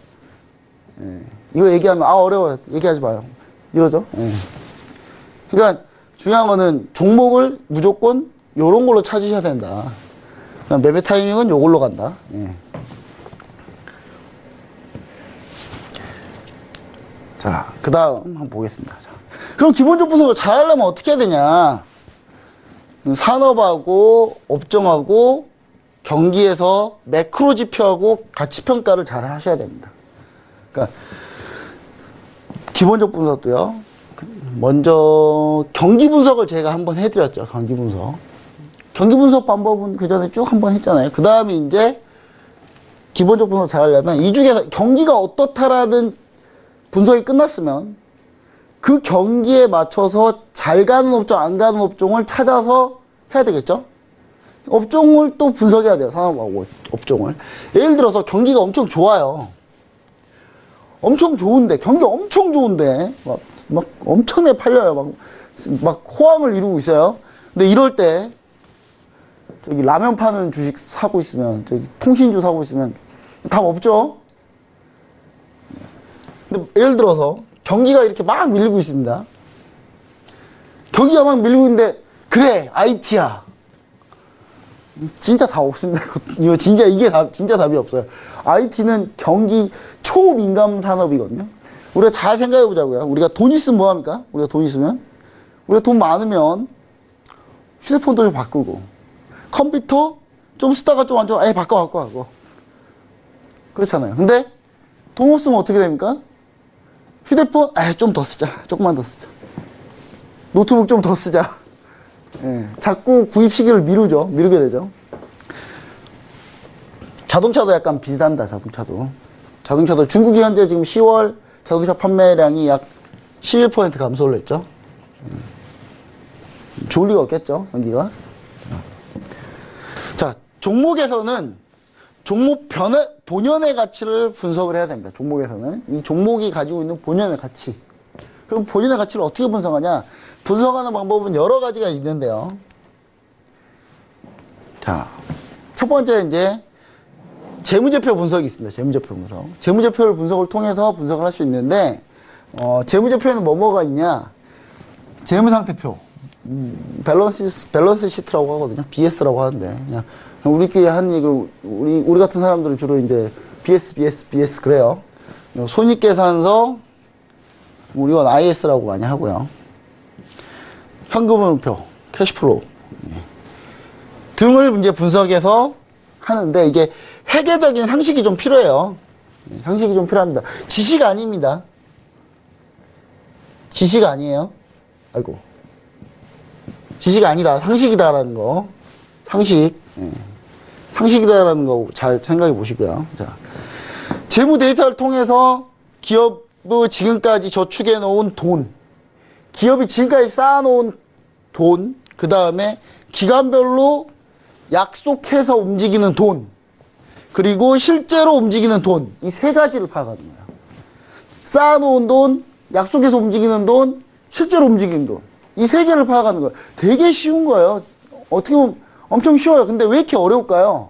예. 이거 얘기하면 어려워요. 얘기하지 마요. 이러죠. 예. 그러니까 중요한 거는 종목을 무조건 요런 걸로 찾으셔야 된다. 그냥 매매 타이밍은 요걸로 간다. 예. 자, 그 다음 한번 보겠습니다. 자, 그럼 기본적 분석을 잘 하려면 어떻게 해야 되냐? 산업하고 업종하고 경기에서 매크로 지표하고 가치 평가를 잘 하셔야 됩니다. 그러니까 기본적 분석도요. 먼저 경기 분석을 제가 한번 해드렸죠. 경기 분석. 경기 분석 방법은 그 전에 쭉 한번 했잖아요. 그 다음에 이제 기본적 분석 잘 하려면 이 중에서 경기가 어떻다라는 분석이 끝났으면 그 경기에 맞춰서 잘 가는 업종, 안 가는 업종을 찾아서 해야 되겠죠? 업종을 또 분석해야 돼요. 산업하고 업종을. 예를 들어서 경기가 엄청 좋아요. 엄청 좋은데, 경기 엄청 좋은데, 막 엄청나게 팔려요. 막 호황을 이루고 있어요. 근데 이럴 때, 저기 라면 파는 주식 사고 있으면, 저기 통신주 사고 있으면 답 없죠? 근데 예를 들어서 경기가 이렇게 막 밀리고 있습니다. 경기가 막 밀리고 있는데 그래 IT야. 진짜 답 없습니다. 이거 진짜 답이 없어요. IT는 경기 초민감 산업이거든요. 우리가 잘 생각해 보자고요. 우리가 돈 있으면 뭐 합니까? 우리가 돈 많으면 휴대폰도 좀 바꾸고 컴퓨터 좀 쓰다가 좀 안 좋아. 바꿔. 그렇잖아요. 근데 돈 없으면 어떻게 됩니까? 휴대폰, 좀 더 쓰자. 조금만 더 쓰자. 노트북 좀 더 쓰자. 예, 자꾸 구입 시기를 미루게 되죠. 자동차도 약간 비슷합니다. 자동차도 중국이 현재 지금 10월 자동차 판매량이 약 11% 감소를 했죠. 좋을 리가 없겠죠, 경기가. 자, 종목에서는 종목 본연의 가치를 분석을 해야 됩니다. 종목에서는 이 종목이 가지고 있는 본연의 가치. 그럼 본연의 가치를 어떻게 분석하냐? 분석하는 방법은 여러 가지가 있는데요. 자, 첫 번째 이제 재무제표 분석이 있습니다. 재무제표 분석. 재무제표를 분석을 통해서 분석을 할 수 있는데, 재무제표에는 뭐가 있냐? 재무상태표. 밸런스 시트라고 하거든요. BS라고 하는데. 그냥 우리끼리 한 얘기를, 우리 같은 사람들은 주로 이제 BS 그래요. 손익계산서, 이건 IS라고 많이 하고요. 현금흐름표, 캐시플로우 등을 이제 분석해서 하는데, 이게 회계적인 상식이 좀 필요해요. 상식이 좀 필요합니다. 지식 아닙니다. 지식 아니에요. 아이고. 지식 아니다. 상식이다라는 거. 상식이다라는 거 잘 생각해 보시고요. 자, 재무 데이터를 통해서 기업의 지금까지 저축해 놓은 돈, 기업이 지금까지 쌓아놓은 돈, 그 다음에 기간별로 약속해서 움직이는 돈, 그리고 실제로 움직이는 돈, 이 세 가지를 파악하는 거예요. 쌓아놓은 돈, 약속해서 움직이는 돈, 실제로 움직이는 돈, 이 세 개를 파악하는 거예요. 되게 쉬운 거예요. 어떻게 보면 엄청 쉬워요. 근데 왜 이렇게 어려울까요?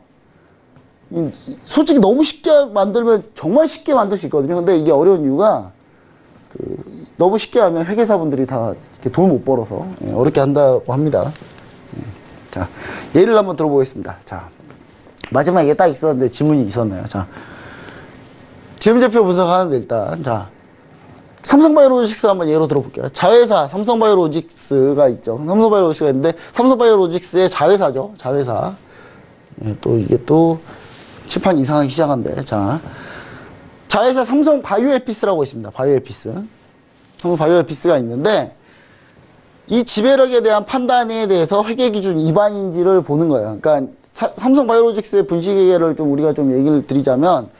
솔직히 너무 쉽게 만들면 정말 쉽게 만들 수 있거든요. 근데 이게 어려운 이유가 너무 쉽게 하면 회계사분들이 다 이렇게 돈을 못 벌어서 어렵게 한다고 합니다. 자, 예를 한번 들어보겠습니다. 자, 마지막에 딱 있었는데 질문이 있었네요. 자, 재무제표 분석하는데 일단, 자, 삼성바이오로직스 한번 예로 들어볼게요. 자회사, 삼성바이오로직스가 있죠. 삼성바이오로직스가 있는데, 삼성바이오로직스의 자회사죠. 자회사. 또 이게 또 칠판 이상하게 시작한데. 자, 자회사 삼성바이오에피스라고 있습니다. 바이오에피스. 삼성바이오에피스가 있는데, 이 지배력에 대한 판단에 대해서 회계기준 위반인지를 보는 거예요. 그러니까 삼성바이오로직스의 분식회계를 좀 우리가 좀 얘기를 드리자면,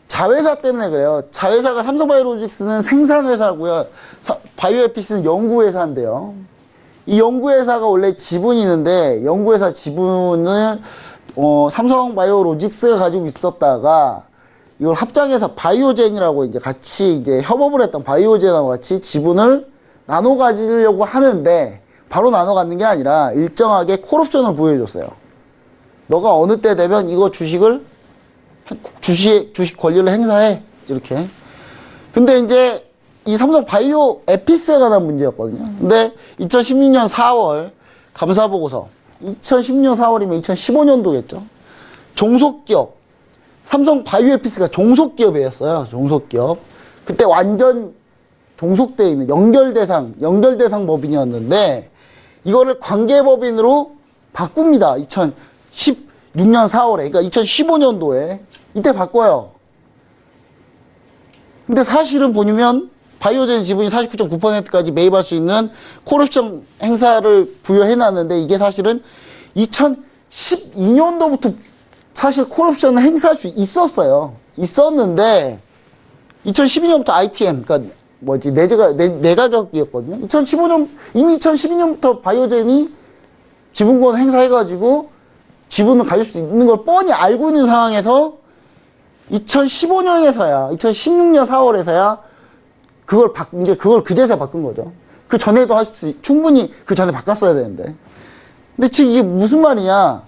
자회사 때문에 그래요. 자회사가 삼성바이오로직스는 생산회사고요. 바이오에피스는 연구회사인데요. 이 연구회사가 원래 지분이 있는데, 연구회사 지분을 삼성바이오로직스가 가지고 있었다가 이걸 합작해서 바이오젠이라고 이제 같이 이제 협업을 했던 바이오젠하고 같이 지분을 나눠 가지려고 하는데, 바로 나눠 갖는 게 아니라 일정하게 콜옵션을 부여해줬어요. 너가 어느 때 되면 이거 주식 권리를 행사해. 이렇게. 근데 이제 이 삼성 바이오 에피스에 관한 문제였거든요. 근데 2016년 4월 감사보고서, 2016년 4월이면 2015년도겠죠. 종속기업, 삼성 바이오 에피스가 종속기업이었어요. 종속기업. 그때 완전 종속되어 있는 연결대상 법인이었는데, 이거를 관계법인으로 바꿉니다. 2016년 4월에. 그러니까 2015년도에. 이때 바꿔요. 근데 사실은 보면 바이오젠 지분이 49.9%까지 매입할 수 있는 콜옵션 행사를 부여해놨는데, 이게 사실은 2012년도부터 사실 콜옵션을 행사할 수 있었는데 2012년부터 ITM, 그러니까 내가격이었거든요. 이미 2012년부터 바이오젠이 지분권 행사해가지고 지분을 가질 수 있는 걸 뻔히 알고 있는 상황에서 2015년에서야, 2016년 4월에서야 그걸 그제서야 바꾼 거죠. 그 전에도 충분히 그 전에 바꿨어야 되는데. 근데 지금 이게 무슨 말이냐?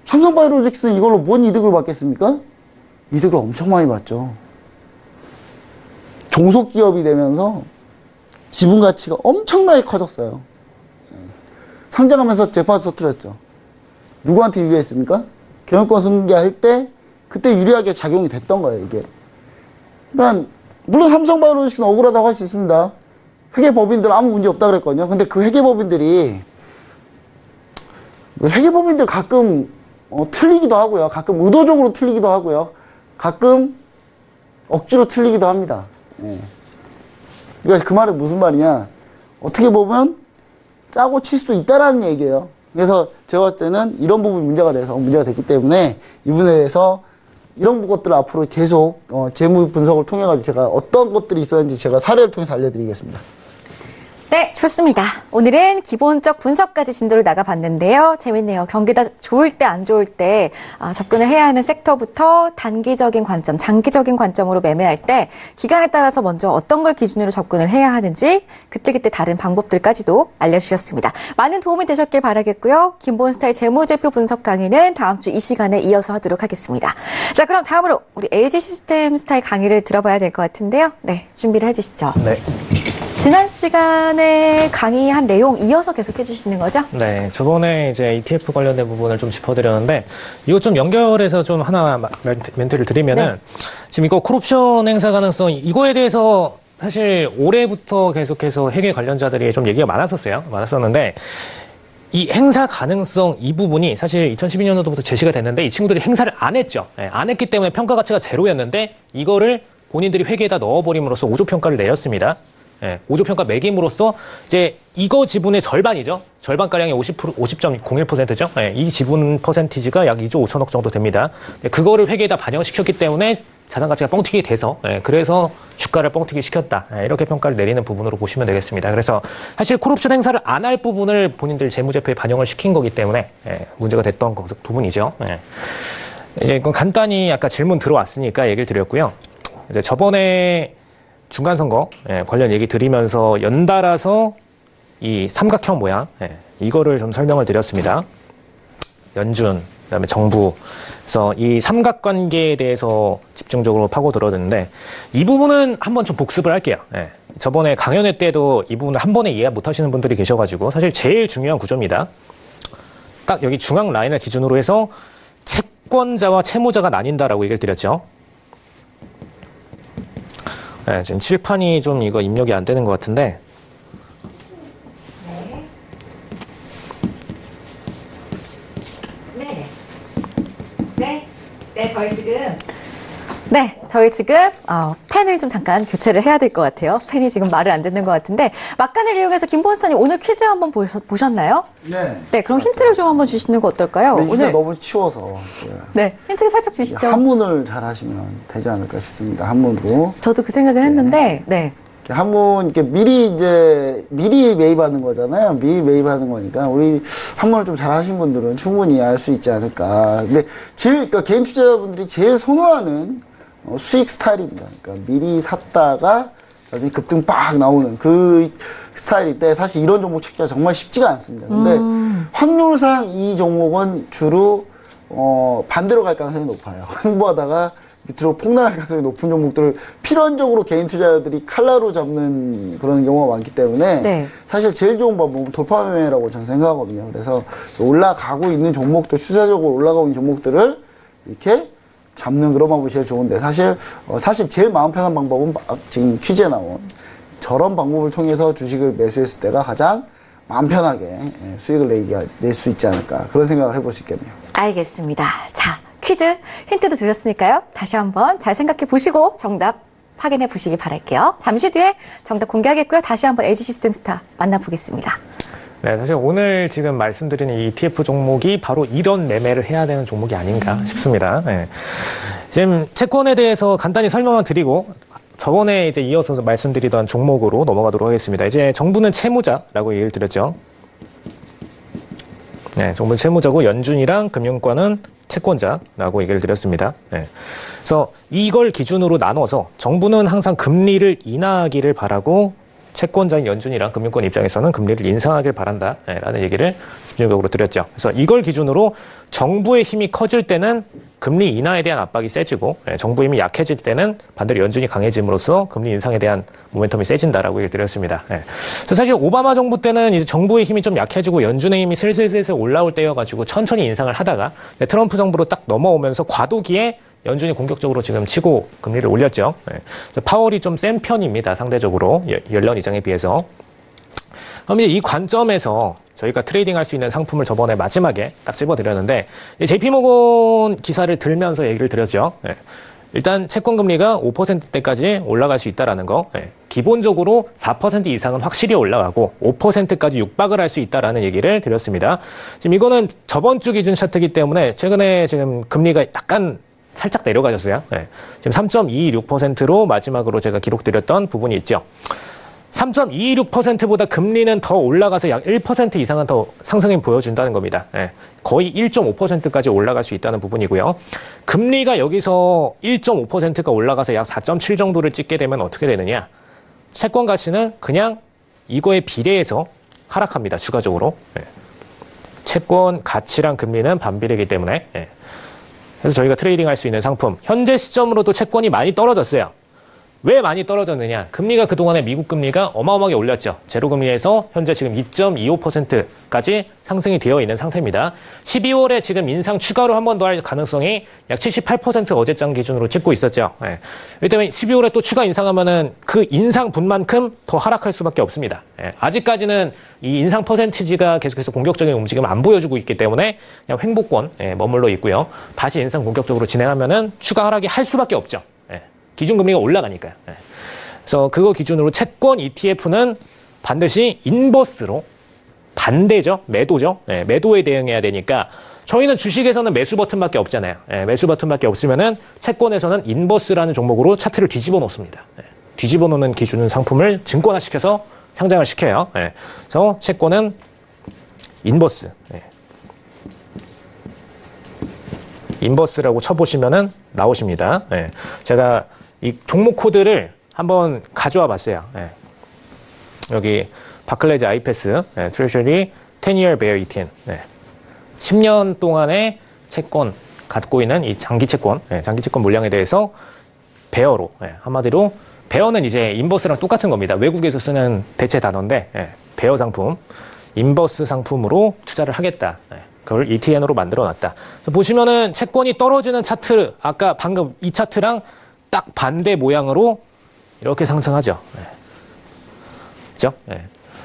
삼성바이오로직스는 이걸로 뭔 이득을 받겠습니까? 이득을 엄청 많이 받죠. 종속기업이 되면서 지분 가치가 엄청나게 커졌어요. 상장하면서 재판 터뜨렸죠. 누구한테 유리했습니까? 경영권 승계할 때 그때 유리하게 작용이 됐던 거예요, 이게. 그러니까 물론 삼성바이오로직스는 억울하다고 할 수 있습니다. 회계법인들 아무 문제 없다 그랬거든요. 근데 그 회계법인들 가끔 틀리기도 하고요. 가끔 의도적으로 틀리기도 하고요. 가끔 억지로 틀리기도 합니다. 예. 그러니까 그 말은 무슨 말이냐. 어떻게 보면 짜고 칠 수도 있다라는 얘기예요. 그래서 제가 봤을 때는 이런 부분이 문제가 됐기 때문에 이 부분에 대해서 이런 것들을 앞으로 계속 재무 분석을 통해 가지고 제가 어떤 것들이 있었는지 제가 사례를 통해서 알려드리겠습니다. 네, 좋습니다. 오늘은 기본적 분석까지 진도를 나가봤는데요. 재밌네요. 경기가 좋을 때, 안 좋을 때 접근을 해야 하는 섹터부터 단기적인 관점, 장기적인 관점으로 매매할 때 기간에 따라서 먼저 어떤 걸 기준으로 접근을 해야 하는지 그때그때 다른 방법들까지도 알려주셨습니다. 많은 도움이 되셨길 바라겠고요. 김본스타의 재무제표 분석 강의는 다음 주 이 시간에 이어서 하도록 하겠습니다. 자, 그럼 다음으로 우리 LG 시스템스타의 강의를 들어봐야 될 것 같은데요. 네, 준비를 해주시죠. 네. 지난 시간에 강의한 내용 이어서 계속 해주시는 거죠? 네, 저번에 이제 ETF 관련된 부분을 좀 짚어드렸는데, 이거 좀 연결해서 좀 하나 멘트를 드리면은, 네. 지금 이거 콜옵션 행사 가능성, 이거에 대해서 사실 올해부터 계속해서 회계 관련자들이 좀 얘기가 많았었는데, 이 행사 가능성 이 부분이 사실 2012년도부터 제시가 됐는데, 이 친구들이 행사를 안 했죠. 네, 안 했기 때문에 평가 가치가 제로였는데, 이거를 본인들이 회계에다 넣어버림으로써 5조 평가를 내렸습니다. 예, 5조 평가 매김으로써 이제 이거 지분의 절반이죠. 절반가량이 50.01%죠. 예, 이 지분 퍼센티지가 약 2조 5천억 정도 됩니다. 예, 그거를 회계에다 반영시켰기 때문에 자산 가치가 뻥튀기 돼서 그래서 주가를 뻥튀기 시켰다. 이렇게 평가를 내리는 부분으로 보시면 되겠습니다. 그래서 사실 콜옵션 행사를 안 할 부분을 본인들 재무제표에 반영을 시킨 거기 때문에 문제가 됐던 부분이죠. 이제 이건 간단히 아까 질문 들어왔으니까 얘기를 드렸고요. 이제 저번에 중간선거 관련 얘기 드리면서 연달아서 이 삼각형 모양 이거를 좀 설명을 드렸습니다. 연준, 그다음에 정부. 그래서 이 삼각관계에 대해서 집중적으로 파고들었는데 이 부분은 한번 좀 복습을 할게요. 저번에 강연회 때도 이 부분을 한 번에 이해 못 하시는 분들이 계셔가지고 사실 제일 중요한 구조입니다. 딱 여기 중앙 라인을 기준으로 해서 채권자와 채무자가 나뉜다라고 얘기를 드렸죠. 네, 지금 칠판이 좀 이거 입력이 안 되는 것 같은데. 저희 지금 펜을 좀 잠깐 교체를 해야 될 것 같아요. 펜이 지금 말을 안 듣는 것 같은데 막간을 이용해서 김본스타님 오늘 퀴즈 한번 보셨나요? 네. 네, 그럼 힌트를 좀 한번 주시는 거 어떨까요? 네, 오늘 너무 치워서. 네, 힌트를 살짝 주시죠. 한문을 잘 하시면 되지 않을까 싶습니다. 한문으로. 저도 그 생각을 했는데, 네. 한문 이렇게 미리 매입하는 거잖아요. 미리 매입하는 거니까 우리 한문을 좀 잘하신 분들은 충분히 알 수 있지 않을까. 근데 그러니까 개인 투자자분들이 제일 선호하는 수익 스타일입니다. 그러니까 미리 샀다가 나중에 급등 빡 나오는 그 스타일인데 사실 이런 종목 찾기가 정말 쉽지가 않습니다. 근데 확률상 이 종목은 주로 반대로 갈 가능성이 높아요. 흥부하다가 밑으로 폭락할 가능성이 높은 종목들을 필연적으로 개인 투자자들이 칼라로 잡는 그런 경우가 많기 때문에 네. 사실 제일 좋은 방법은 돌파 매매라고 저는 생각하거든요. 그래서 올라가고 있는 종목들, 추세적으로 올라가고 있는 종목들을 이렇게 잡는 그런 방법이 제일 좋은데 사실 제일 마음 편한 방법은 지금 퀴즈에 나온 저런 방법을 통해서 주식을 매수했을 때가 가장 마음 편하게 수익을 낼 수 있지 않을까 그런 생각을 해볼 수 있겠네요. 알겠습니다. 자, 퀴즈 힌트도 드렸으니까요. 다시 한번 잘 생각해 보시고 정답 확인해 보시기 바랄게요. 잠시 뒤에 정답 공개하겠고요. 다시 한번 LG 시스템스타 만나보겠습니다. 네, 사실 오늘 지금 말씀드리는 이 ETF 종목이 바로 이런 매매를 해야 되는 종목이 아닌가 싶습니다. 네. 지금 채권에 대해서 간단히 설명을 드리고 저번에 이제 이어서 말씀드리던 종목으로 넘어가도록 하겠습니다. 이제 정부는 채무자라고 얘기를 드렸죠. 네, 정부는 채무자고 연준이랑 금융권은 채권자라고 얘기를 드렸습니다. 네. 그래서 이걸 기준으로 나눠서 정부는 항상 금리를 인하하기를 바라고 채권자인 연준이랑 금융권 입장에서는 금리를 인상하길 바란다라는 얘기를 집중적으로 드렸죠. 그래서 이걸 기준으로 정부의 힘이 커질 때는 금리 인하에 대한 압박이 세지고 정부의 힘이 약해질 때는 반대로 연준이 강해짐으로써 금리 인상에 대한 모멘텀이 세진다라고 얘기를 드렸습니다. 그래서 사실 오바마 정부 때는 이제 정부의 힘이 좀 약해지고 연준의 힘이 슬슬 올라올 때여가지고 천천히 인상을 하다가 트럼프 정부로 딱 넘어오면서 과도기에 연준이 공격적으로 지금 치고 금리를 올렸죠. 파월이 좀 센 편입니다. 상대적으로 옐런 의장에 비해서. 그럼 이 관점에서 저희가 트레이딩할 수 있는 상품을 저번에 마지막에 딱 찝어드렸는데 JP모건 기사를 들면서 얘기를 드렸죠. 일단 채권 금리가 5%대까지 올라갈 수 있다라는 거. 예. 기본적으로 4% 이상은 확실히 올라가고 5%까지 육박을 할 수 있다라는 얘기를 드렸습니다. 지금 이거는 저번 주 기준 차트이기 때문에 최근에 지금 금리가 약간 살짝 내려가졌어요. 예. 지금 3.226%로 마지막으로 제가 기록드렸던 부분이 있죠. 3.226%보다 금리는 더 올라가서 약 1% 이상은 더 상승이 보여준다는 겁니다. 예. 거의 1.5%까지 올라갈 수 있다는 부분이고요. 금리가 여기서 1.5%가 올라가서 약 4.7 정도를 찍게 되면 어떻게 되느냐? 채권 가치는 그냥 이거에 비례해서 하락합니다. 추가적으로. 예. 채권 가치랑 금리는 반비례이기 때문에. 예. 그래서 저희가 트레이딩 할 수 있는 상품, 현재 시점으로도 채권이 많이 떨어졌어요. 왜 많이 떨어졌느냐? 금리가 그동안에 미국 금리가 어마어마하게 올렸죠. 제로금리에서 현재 지금 2.25%까지 상승이 되어 있는 상태입니다. 12월에 지금 인상 추가로 한 번 더 할 가능성이 약 78% 어제장 기준으로 찍고 있었죠. 예. 그렇기 때문에 12월에 또 추가 인상하면은 그 인상분만큼 더 하락할 수밖에 없습니다. 예. 아직까지는 이 인상 퍼센티지가 계속해서 공격적인 움직임을 안 보여주고 있기 때문에 그냥 횡보권 머물러 있고요. 다시 인상 본격적으로 진행하면은 추가 하락이 할 수밖에 없죠. 기준금리가 올라가니까요. 그래서 그거 기준으로 채권 ETF는 반드시 인버스로 반대죠. 매도죠. 매도에 대응해야 되니까 저희는 주식에서는 매수 버튼밖에 없잖아요. 매수 버튼밖에 없으면은 채권에서는 인버스라는 종목으로 차트를 뒤집어 놓습니다. 뒤집어 놓는 기준은 상품을 증권화시켜서 상장을 시켜요. 그래서 채권은 인버스. 인버스라고 쳐보시면은 나오십니다. 제가 이 종목 코드를 한번 가져와 봤어요. 여기 바클레즈 아이패스 트레저리 10-year bear ETF 10년 동안의 채권 갖고 있는 이 장기 채권 물량에 대해서 베어로 한마디로 베어는 이제 인버스랑 똑같은 겁니다. 외국에서 쓰는 대체 단어인데 베어 상품, 인버스 상품으로 투자를 하겠다. 그걸 ETN으로 만들어놨다. 보시면은 채권이 떨어지는 차트, 아까 방금 이 차트랑 딱 반대 모양으로 이렇게 상승하죠. 그죠?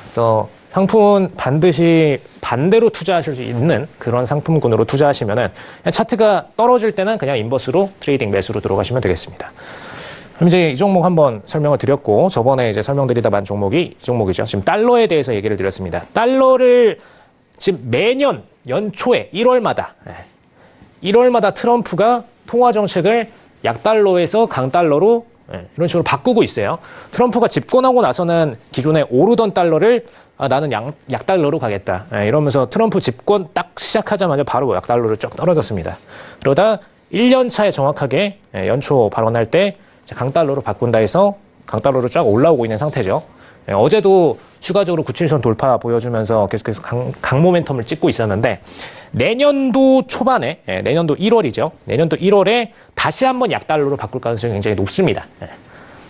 그래서 상품은 반드시 반대로 투자하실 수 있는 그런 상품군으로 투자하시면은 차트가 떨어질 때는 그냥 인버스로 트레이딩 매수로 들어가시면 되겠습니다. 그럼 이제 이 종목 한번 설명을 드렸고, 저번에 이제 설명드리다 만 종목이 이 종목이죠. 지금 달러에 대해서 얘기를 드렸습니다. 달러를 지금 매년 연초에 1월마다 트럼프가 통화 정책을 약달러에서 강달러로 이런 식으로 바꾸고 있어요. 트럼프가 집권하고 나서는 기존에 오르던 달러를 나는 약달러로 가겠다. 이러면서 트럼프 집권 딱 시작하자마자 바로 약달러로 쭉 떨어졌습니다. 그러다 1년 차에 정확하게 연초 발언할 때 강달러로 바꾼다 해서 강달러로 쫙 올라오고 있는 상태죠. 어제도 추가적으로 97선 돌파 보여주면서 계속해서 강 모멘텀을 찍고 있었는데, 내년도 초반에, 내년도 1월이죠. 내년도 1월에 다시 한번 약달러로 바꿀 가능성이 굉장히 높습니다.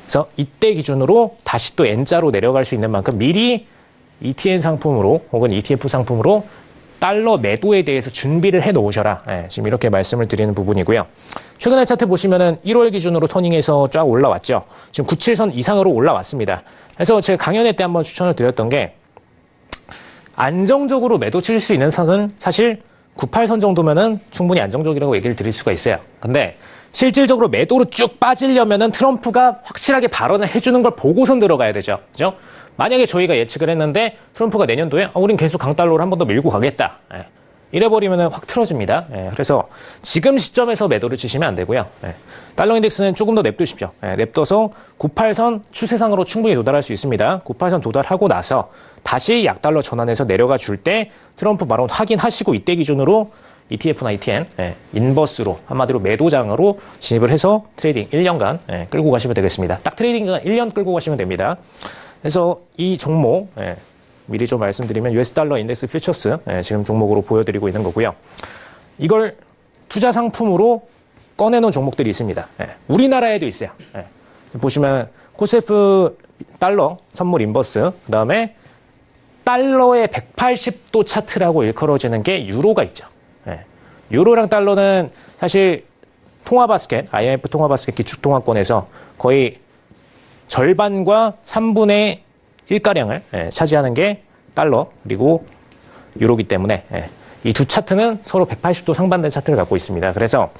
그래서 이때 기준으로 다시 또 N자로 내려갈 수 있는 만큼 미리 ETN 상품으로 혹은 ETF 상품으로 달러 매도에 대해서 준비를 해 놓으셔라. 지금 이렇게 말씀을 드리는 부분이고요. 최근에 차트 보시면은 1월 기준으로 터닝해서 쫙 올라왔죠. 지금 97선 이상으로 올라왔습니다. 그래서 제가 강연회 때 한번 추천을 드렸던 게, 안정적으로 매도 칠 수 있는 선은 사실 98선 정도면은 충분히 안정적이라고 얘기를 드릴 수가 있어요. 근데 실질적으로 매도로 쭉 빠지려면은 트럼프가 확실하게 발언을 해주는 걸 보고선 들어가야 되죠. 그죠? 만약에 저희가 예측을 했는데 트럼프가 내년도에 우린 계속 강달러를 한 번 더 밀고 가겠다. 이래버리면 확 틀어집니다. 그래서 지금 시점에서 매도를 치시면 안 되고요. 달러 인덱스는 조금 더 냅두십시오. 냅둬서 98선 추세상으로 충분히 도달할 수 있습니다. 98선 도달하고 나서 다시 약달러 전환해서 내려가 줄 때 트럼프 발언 확인하시고 이때 기준으로 ETF나 ETN, 인버스로 한마디로 매도장으로 진입을 해서 트레이딩 1년간 끌고 가시면 되겠습니다. 딱 트레이딩 1년 끌고 가시면 됩니다. 그래서 이 종목, 미리 좀 말씀드리면 US 달러 인덱스 퓨처스 지금 종목으로 보여드리고 있는 거고요. 이걸 투자 상품으로 꺼내놓은 종목들이 있습니다. 우리나라에도 있어요. 보시면 코세프 달러 선물 인버스, 그 다음에 달러의 180도 차트라고 일컬어지는 게 유로가 있죠. 유로랑 달러는 사실 통화바스켓, IMF 통화바스켓 기축통화권에서 거의 절반과 3분의 1가량을 차지하는 게 달러 그리고 유로기 때문에 이 두 차트는 서로 180도 상반된 차트를 갖고 있습니다. 그래서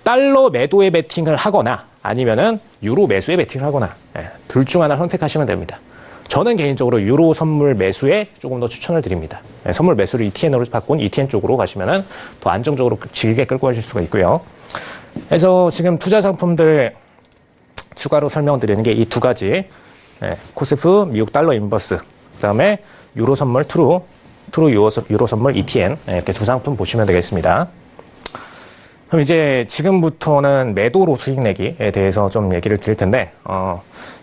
달러 매도에 베팅을 하거나 아니면은 유로 매수에 베팅을 하거나 둘 중 하나 선택하시면 됩니다. 저는 개인적으로 유로 선물 매수에 조금 더 추천을 드립니다. 선물 매수를 ETN으로 바꾼 ETN 쪽으로 가시면은 더 안정적으로 길게 끌고 가실 수가 있고요. 그래서 지금 투자 상품들 추가로 설명드리는 게 이 두 가지, 코스프 미국 달러 인버스, 그다음에 유로 선물 트루 유로 선물 ETN, 이렇게 두 상품 보시면 되겠습니다. 그럼 이제 지금부터는 매도로 수익 내기에 대해서 좀 얘기를 드릴 텐데,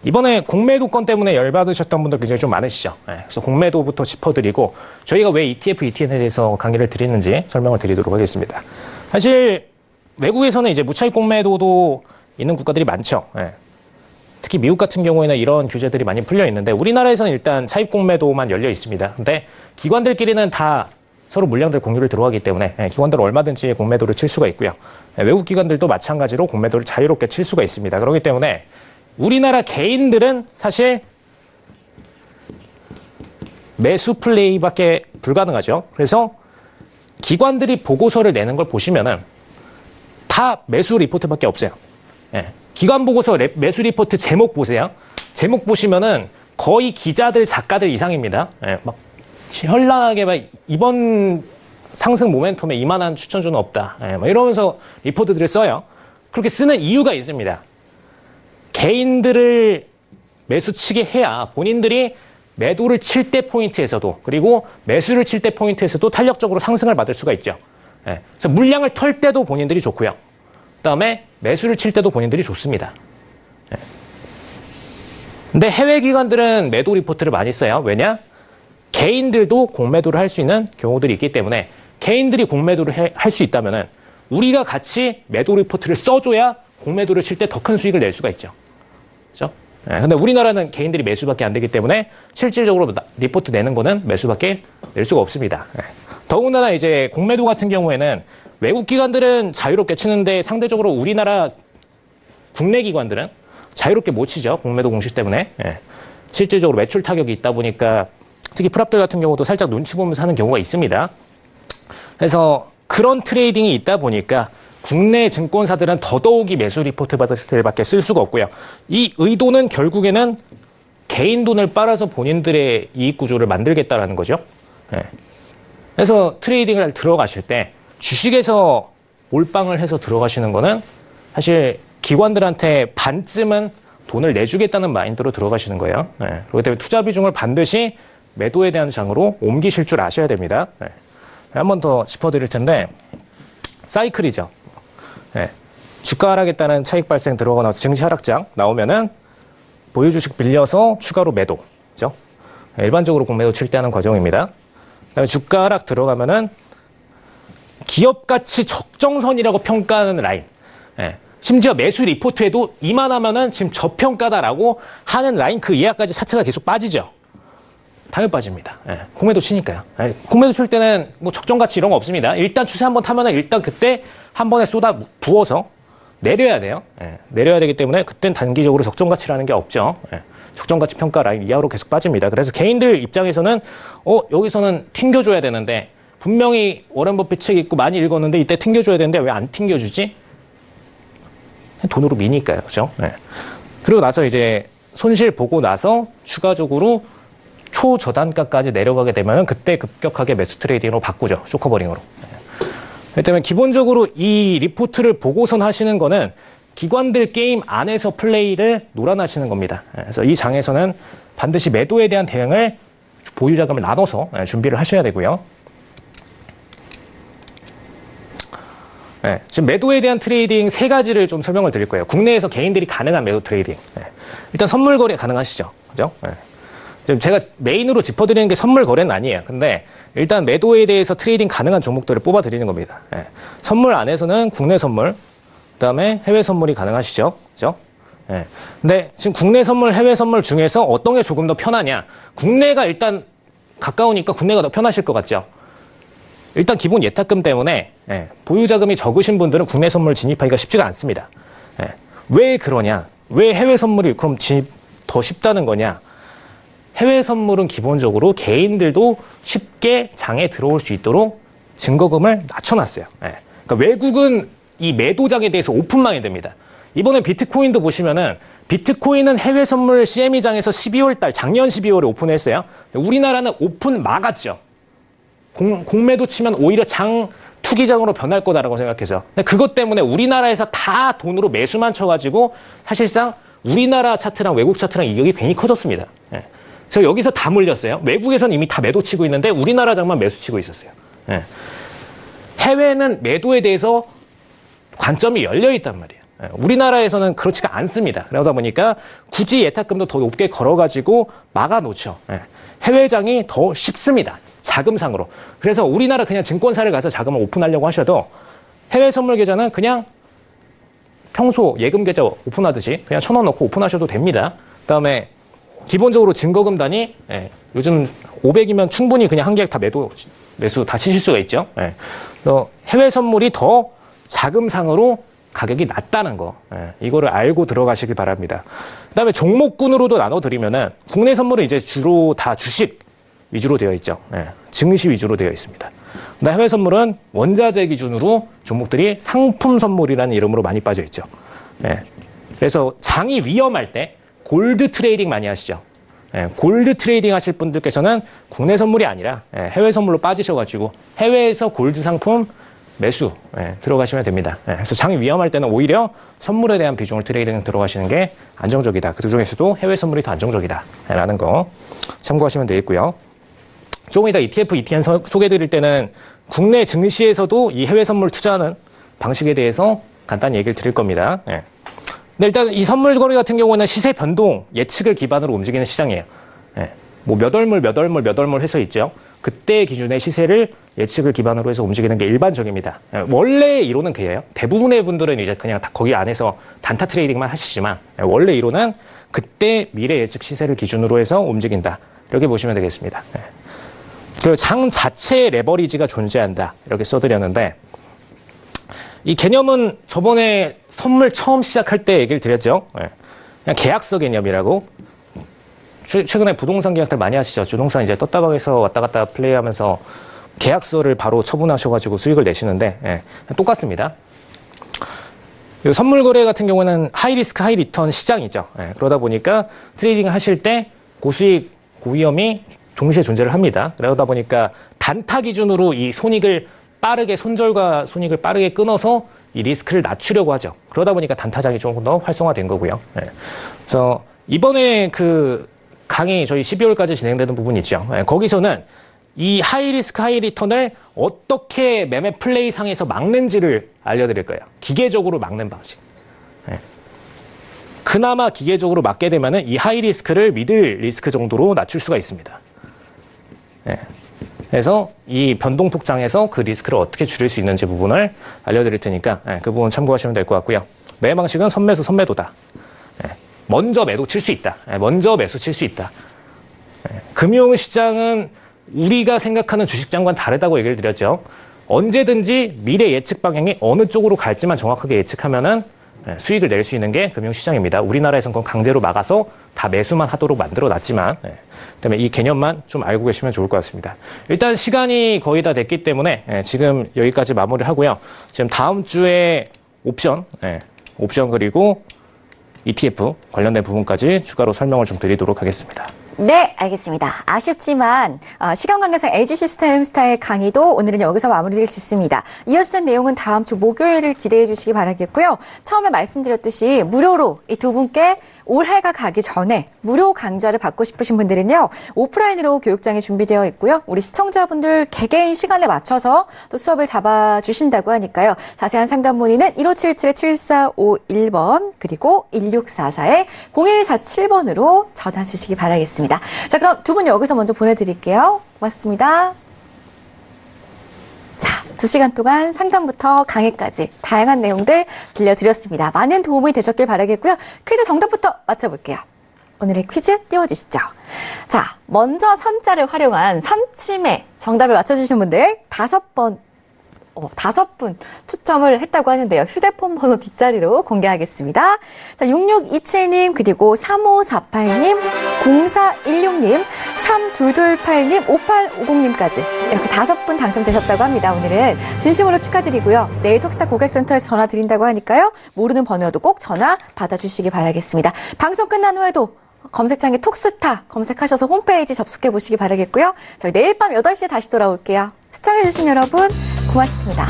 이번에 공매도 건 때문에 열받으셨던 분들 굉장히 좀 많으시죠. 그래서 공매도부터 짚어드리고, 저희가 왜 ETF, ETN에 대해서 강의를 드리는지 설명을 드리도록 하겠습니다. 사실, 외국에서는 이제 무차익 공매도도 있는 국가들이 많죠. 특히 미국 같은 경우에는 이런 규제들이 많이 풀려 있는데, 우리나라에서는 일단 차익 공매도만 열려 있습니다. 근데 기관들끼리는 다 서로 물량들 공유를 들어가기 때문에 기관들은 얼마든지 공매도를 칠 수가 있고요. 외국 기관들도 마찬가지로 공매도를 자유롭게 칠 수가 있습니다. 그렇기 때문에 우리나라 개인들은 사실 매수 플레이밖에 불가능하죠. 그래서 기관들이 보고서를 내는 걸 보시면은 다 매수 리포트밖에 없어요. 기관 보고서 매수 리포트 제목 보세요. 제목 보시면은 거의 기자들, 작가들 이상입니다. 막 현란하게 막 이번 상승 모멘텀에 이만한 추천주는 없다. 막 이러면서 리포트들을 써요. 그렇게 쓰는 이유가 있습니다. 개인들을 매수치게 해야 본인들이 매도를 칠 때 포인트에서도 그리고 매수를 칠 때 포인트에서도 탄력적으로 상승을 받을 수가 있죠. 그래서 물량을 털 때도 본인들이 좋고요. 그다음에 매수를 칠 때도 본인들이 좋습니다. 근데 해외 기관들은 매도 리포트를 많이 써요. 왜냐? 개인들도 공매도를 할 수 있는 경우들이 있기 때문에 개인들이 공매도를 할 수 있다면은 우리가 같이 매도 리포트를 써줘야 공매도를 칠 때 더 큰 수익을 낼 수가 있죠. 그렇죠? 근데 우리나라는 개인들이 매수밖에 안 되기 때문에 실질적으로 리포트 내는 거는 매수밖에 낼 수가 없습니다. 더군다나 이제 공매도 같은 경우에는 외국 기관들은 자유롭게 치는데 상대적으로 우리나라 국내 기관들은 자유롭게 못 치죠. 공매도 공식 때문에. 실질적으로 매출 타격이 있다 보니까 특히 프랍들 같은 경우도 살짝 눈치 보면서 하는 경우가 있습니다. 그래서 그런 트레이딩이 있다 보니까 국내 증권사들은 더더욱이 매수 리포트들밖에 쓸 수가 없고요. 이 의도는 결국에는 개인 돈을 빨아서 본인들의 이익 구조를 만들겠다라는 거죠. 그래서 트레이딩을 들어가실 때 주식에서 몰빵을 해서 들어가시는 거는 사실 기관들한테 반쯤은 돈을 내주겠다는 마인드로 들어가시는 거예요. 그렇기 때문에 투자 비중을 반드시 매도에 대한 장으로 옮기실 줄 아셔야 됩니다. 한 번 더 짚어드릴 텐데 사이클이죠. 주가 하락에 따른 차익 발생 들어가거나 증시 하락장 나오면은 보유 주식 빌려서 추가로 매도. 그죠? 일반적으로 공매도 칠 때 하는 과정입니다. 그다음에 주가 하락 들어가면은 기업 가치 적정선이라고 평가하는 라인. 심지어 매수 리포트에도 이만하면은 지금 저평가다라고 하는 라인 그 이하까지 차트가 계속 빠지죠. 당연히 빠집니다. 공매도 치니까요. 공매도 칠 때는 뭐 적정 가치 이런 거 없습니다. 일단 추세 한번 타면은 일단 그때 한 번에 쏟아 부어서 내려야 돼요. 내려야 되기 때문에 그땐 단기적으로 적정 가치라는 게 없죠. 적정 가치 평가 라인 이하로 계속 빠집니다. 그래서 개인들 입장에서는 여기서는 튕겨줘야 되는데 분명히 워렌 버핏 책 읽고 많이 읽었는데 이때 튕겨줘야 되는데 왜 안 튕겨주지? 돈으로 미니까요. 그죠? 그리고 나서 이제 손실 보고 나서 추가적으로 초저단가까지 내려가게 되면 그때 급격하게 매수 트레이딩으로 바꾸죠. 쇼커버링으로. 그렇기 때문에 기본적으로 이 리포트를 보고선 하시는 거는 기관들 게임 안에서 플레이를 놀아나시는 겁니다. 그래서 이 장에서는 반드시 매도에 대한 대응을 보유 자금을 나눠서 준비를 하셔야 되고요. 지금 매도에 대한 트레이딩 세 가지를 좀 설명을 드릴 거예요. 국내에서 개인들이 가능한 매도 트레이딩. 일단 선물 거래 가능하시죠. 그죠? 지금 제가 메인으로 짚어드리는 게 선물 거래는 아니에요. 근데 일단 매도에 대해서 트레이딩 가능한 종목들을 뽑아드리는 겁니다. 선물 안에서는 국내 선물, 그다음에 해외 선물이 가능하시죠. 그죠? 근데 지금 국내 선물, 해외 선물 중에서 어떤 게 조금 더 편하냐? 국내가 일단 가까우니까 국내가 더 편하실 것 같죠? 일단 기본 예탁금 때문에 보유 자금이 적으신 분들은 국내 선물 진입하기가 쉽지가 않습니다. 왜 그러냐? 왜 해외 선물이 그럼 진입 더 쉽다는 거냐? 해외 선물은 기본적으로 개인들도 쉽게 장에 들어올 수 있도록 증거금을 낮춰놨어요. 그러니까 외국은 이 매도장에 대해서 오픈망이 됩니다. 이번에 비트코인도 보시면은 비트코인은 해외 선물 CME장에서 12월 달, 작년 12월에 오픈했어요. 우리나라는 오픈 막았죠. 공매도 치면 오히려 장 투기장으로 변할 거다라고 생각해서. 근데 그것 때문에 우리나라에서 다 돈으로 매수만 쳐가지고 사실상 우리나라 차트랑 외국 차트랑 이격이 괜히 커졌습니다. 예. 그래서 여기서 다 물렸어요. 외국에서는 이미 다 매도 치고 있는데 우리나라 장만 매수 치고 있었어요. 예. 해외는 매도에 대해서 관점이 열려 있단 말이에요. 예. 우리나라에서는 그렇지가 않습니다. 그러다 보니까 굳이 예탁금도 더 높게 걸어가지고 막아놓죠. 예. 해외장이 더 쉽습니다. 자금상으로. 그래서 우리나라 그냥 증권사를 가서 자금을 오픈하려고 하셔도 해외 선물 계좌는 그냥 평소 예금 계좌 오픈하듯이 그냥 1,000원 넣고 오픈하셔도 됩니다. 그다음에 기본적으로 증거금단이 요즘 500이면 충분히 그냥 한 계약 다 매수 다 치실 수가 있죠. 해외 선물이 더 자금상으로 가격이 낮다는 거, 이거를 알고 들어가시기 바랍니다. 그다음에 종목군으로도 나눠드리면은 국내 선물은 이제 주로 다 주식 위주로 되어 있죠. 증시 위주로 되어 있습니다. 그다음에 해외 선물은 원자재 기준으로 종목들이 상품 선물이라는 이름으로 많이 빠져 있죠. 그래서 장이 위험할 때 골드 트레이딩 많이 하시죠. 골드 트레이딩 하실 분들께서는 국내 선물이 아니라 해외 선물로 빠지셔가지고 해외에서 골드 상품 매수 들어가시면 됩니다. 그래서 장이 위험할 때는 오히려 선물에 대한 비중을 트레이딩 들어가시는 게 안정적이다. 그 중에서도 해외 선물이 더 안정적이다. 라는 거 참고하시면 되겠고요. 조금 이따 ETF, ETN 소개해드릴 때는 국내 증시에서도 이 해외 선물 투자하는 방식에 대해서 간단히 얘기를 드릴 겁니다. 근데 일단 이 선물 거래 같은 경우는 시세 변동 예측을 기반으로 움직이는 시장이에요. 뭐 몇 월물 해서 있죠. 그때 기준의 시세를 예측을 기반으로 해서 움직이는 게 일반적입니다. 원래 이론은 그래요. 대부분의 분들은 이제 그냥 다 거기 안에서 단타 트레이딩만 하시지만 원래 이론은 그때 미래 예측 시세를 기준으로 해서 움직인다. 이렇게 보시면 되겠습니다. 그리고 장 자체의 레버리지가 존재한다. 이렇게 써드렸는데 이 개념은 저번에 선물 처음 시작할 때 얘기를 드렸죠. 그냥 계약서 개념이라고. 최근에 부동산 계약들 많이 하시죠. 주동산 이제 떴다방에서 왔다 갔다 플레이하면서 계약서를 바로 처분하셔가지고 수익을 내시는데 똑같습니다. 선물 거래 같은 경우는 하이 리스크 하이 리턴 시장이죠. 그러다 보니까 트레이딩 하실 때 고수익 고위험이 동시에 존재를 합니다. 그러다 보니까 단타 기준으로 이 손익을 빠르게 손절과 손익을 빠르게 끊어서 이 리스크를 낮추려고 하죠. 그러다 보니까 단타장이 조금 더 활성화된 거고요. 그래서 이번에 그 강의 저희 12월까지 진행되는 부분이 있죠. 거기서는 이 하이 리스크 하이 리턴을 어떻게 매매 플레이 상에서 막는지를 알려드릴 거예요. 기계적으로 막는 방식. 그나마 기계적으로 막게 되면은 이 하이 리스크를 미들 리스크 정도로 낮출 수가 있습니다. 그래서 이 변동폭장에서 그 리스크를 어떻게 줄일 수 있는지 부분을 알려드릴 테니까 그 부분 참고하시면 될 것 같고요. 매매 방식은 선매수 선매도다. 먼저 매도 칠 수 있다. 먼저 매수 칠 수 있다. 금융시장은 우리가 생각하는 주식장과는 다르다고 얘기를 드렸죠. 언제든지 미래 예측 방향이 어느 쪽으로 갈지만 정확하게 예측하면은 수익을 낼 수 있는 게 금융시장입니다. 우리나라에서는 그건 강제로 막아서 다 매수만 하도록 만들어놨지만 그다음에 이 개념만 좀 알고 계시면 좋을 것 같습니다. 일단 시간이 거의 다 됐기 때문에 지금 여기까지 마무리를 하고요. 지금 다음 주에 옵션 그리고 ETF 관련된 부분까지 추가로 설명을 좀 드리도록 하겠습니다. 네, 알겠습니다. 아쉽지만 시간 관계상 LG 시스템스타의 강의도 오늘은 여기서 마무리를 짓습니다. 이어지는 내용은 다음 주 목요일을 기대해 주시기 바라겠고요. 처음에 말씀드렸듯이 무료로 이 두 분께 올해가 가기 전에 무료 강좌를 받고 싶으신 분들은요. 오프라인으로 교육장이 준비되어 있고요. 우리 시청자분들 개개인 시간에 맞춰서 또 수업을 잡아주신다고 하니까요. 자세한 상담 문의는 1577-7451번 그리고 1644-0147번으로 전화 주시기 바라겠습니다. 자, 그럼 두 분 여기서 먼저 보내드릴게요. 고맙습니다. 자, 2시간 동안 상담부터 강의까지 다양한 내용들 들려드렸습니다. 많은 도움이 되셨길 바라겠고요. 퀴즈 정답부터 맞춰볼게요. 오늘의 퀴즈 띄워주시죠. 자, 먼저 선자를 활용한 선침에 정답을 맞춰주신 분들 5번 5분 추첨을 했다고 하는데요. 휴대폰 번호 뒷자리로 공개하겠습니다. 자, 6627님, 그리고 3548님, 0416님, 3228님, 5850님까지 이렇게 5분 당첨되셨다고 합니다. 오늘은 진심으로 축하드리고요. 내일 톡스타 고객센터에서 전화 드린다고 하니까요. 모르는 번호여도 꼭 전화 받아주시기 바라겠습니다. 방송 끝난 후에도 검색창에 톡스타 검색하셔서 홈페이지 접속해 보시기 바라겠고요. 저희 내일 밤 8시에 다시 돌아올게요. 시청해주신 여러분 고맙습니다.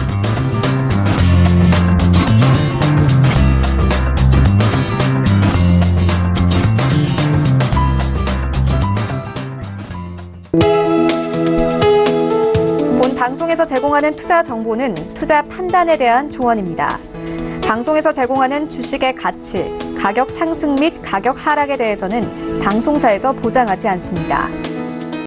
본 방송에서 제공하는 투자 정보는 투자 판단에 대한 조언입니다. 방송에서 제공하는 주식의 가치, 가격 상승 및 가격 하락에 대해서는 방송사에서 보장하지 않습니다.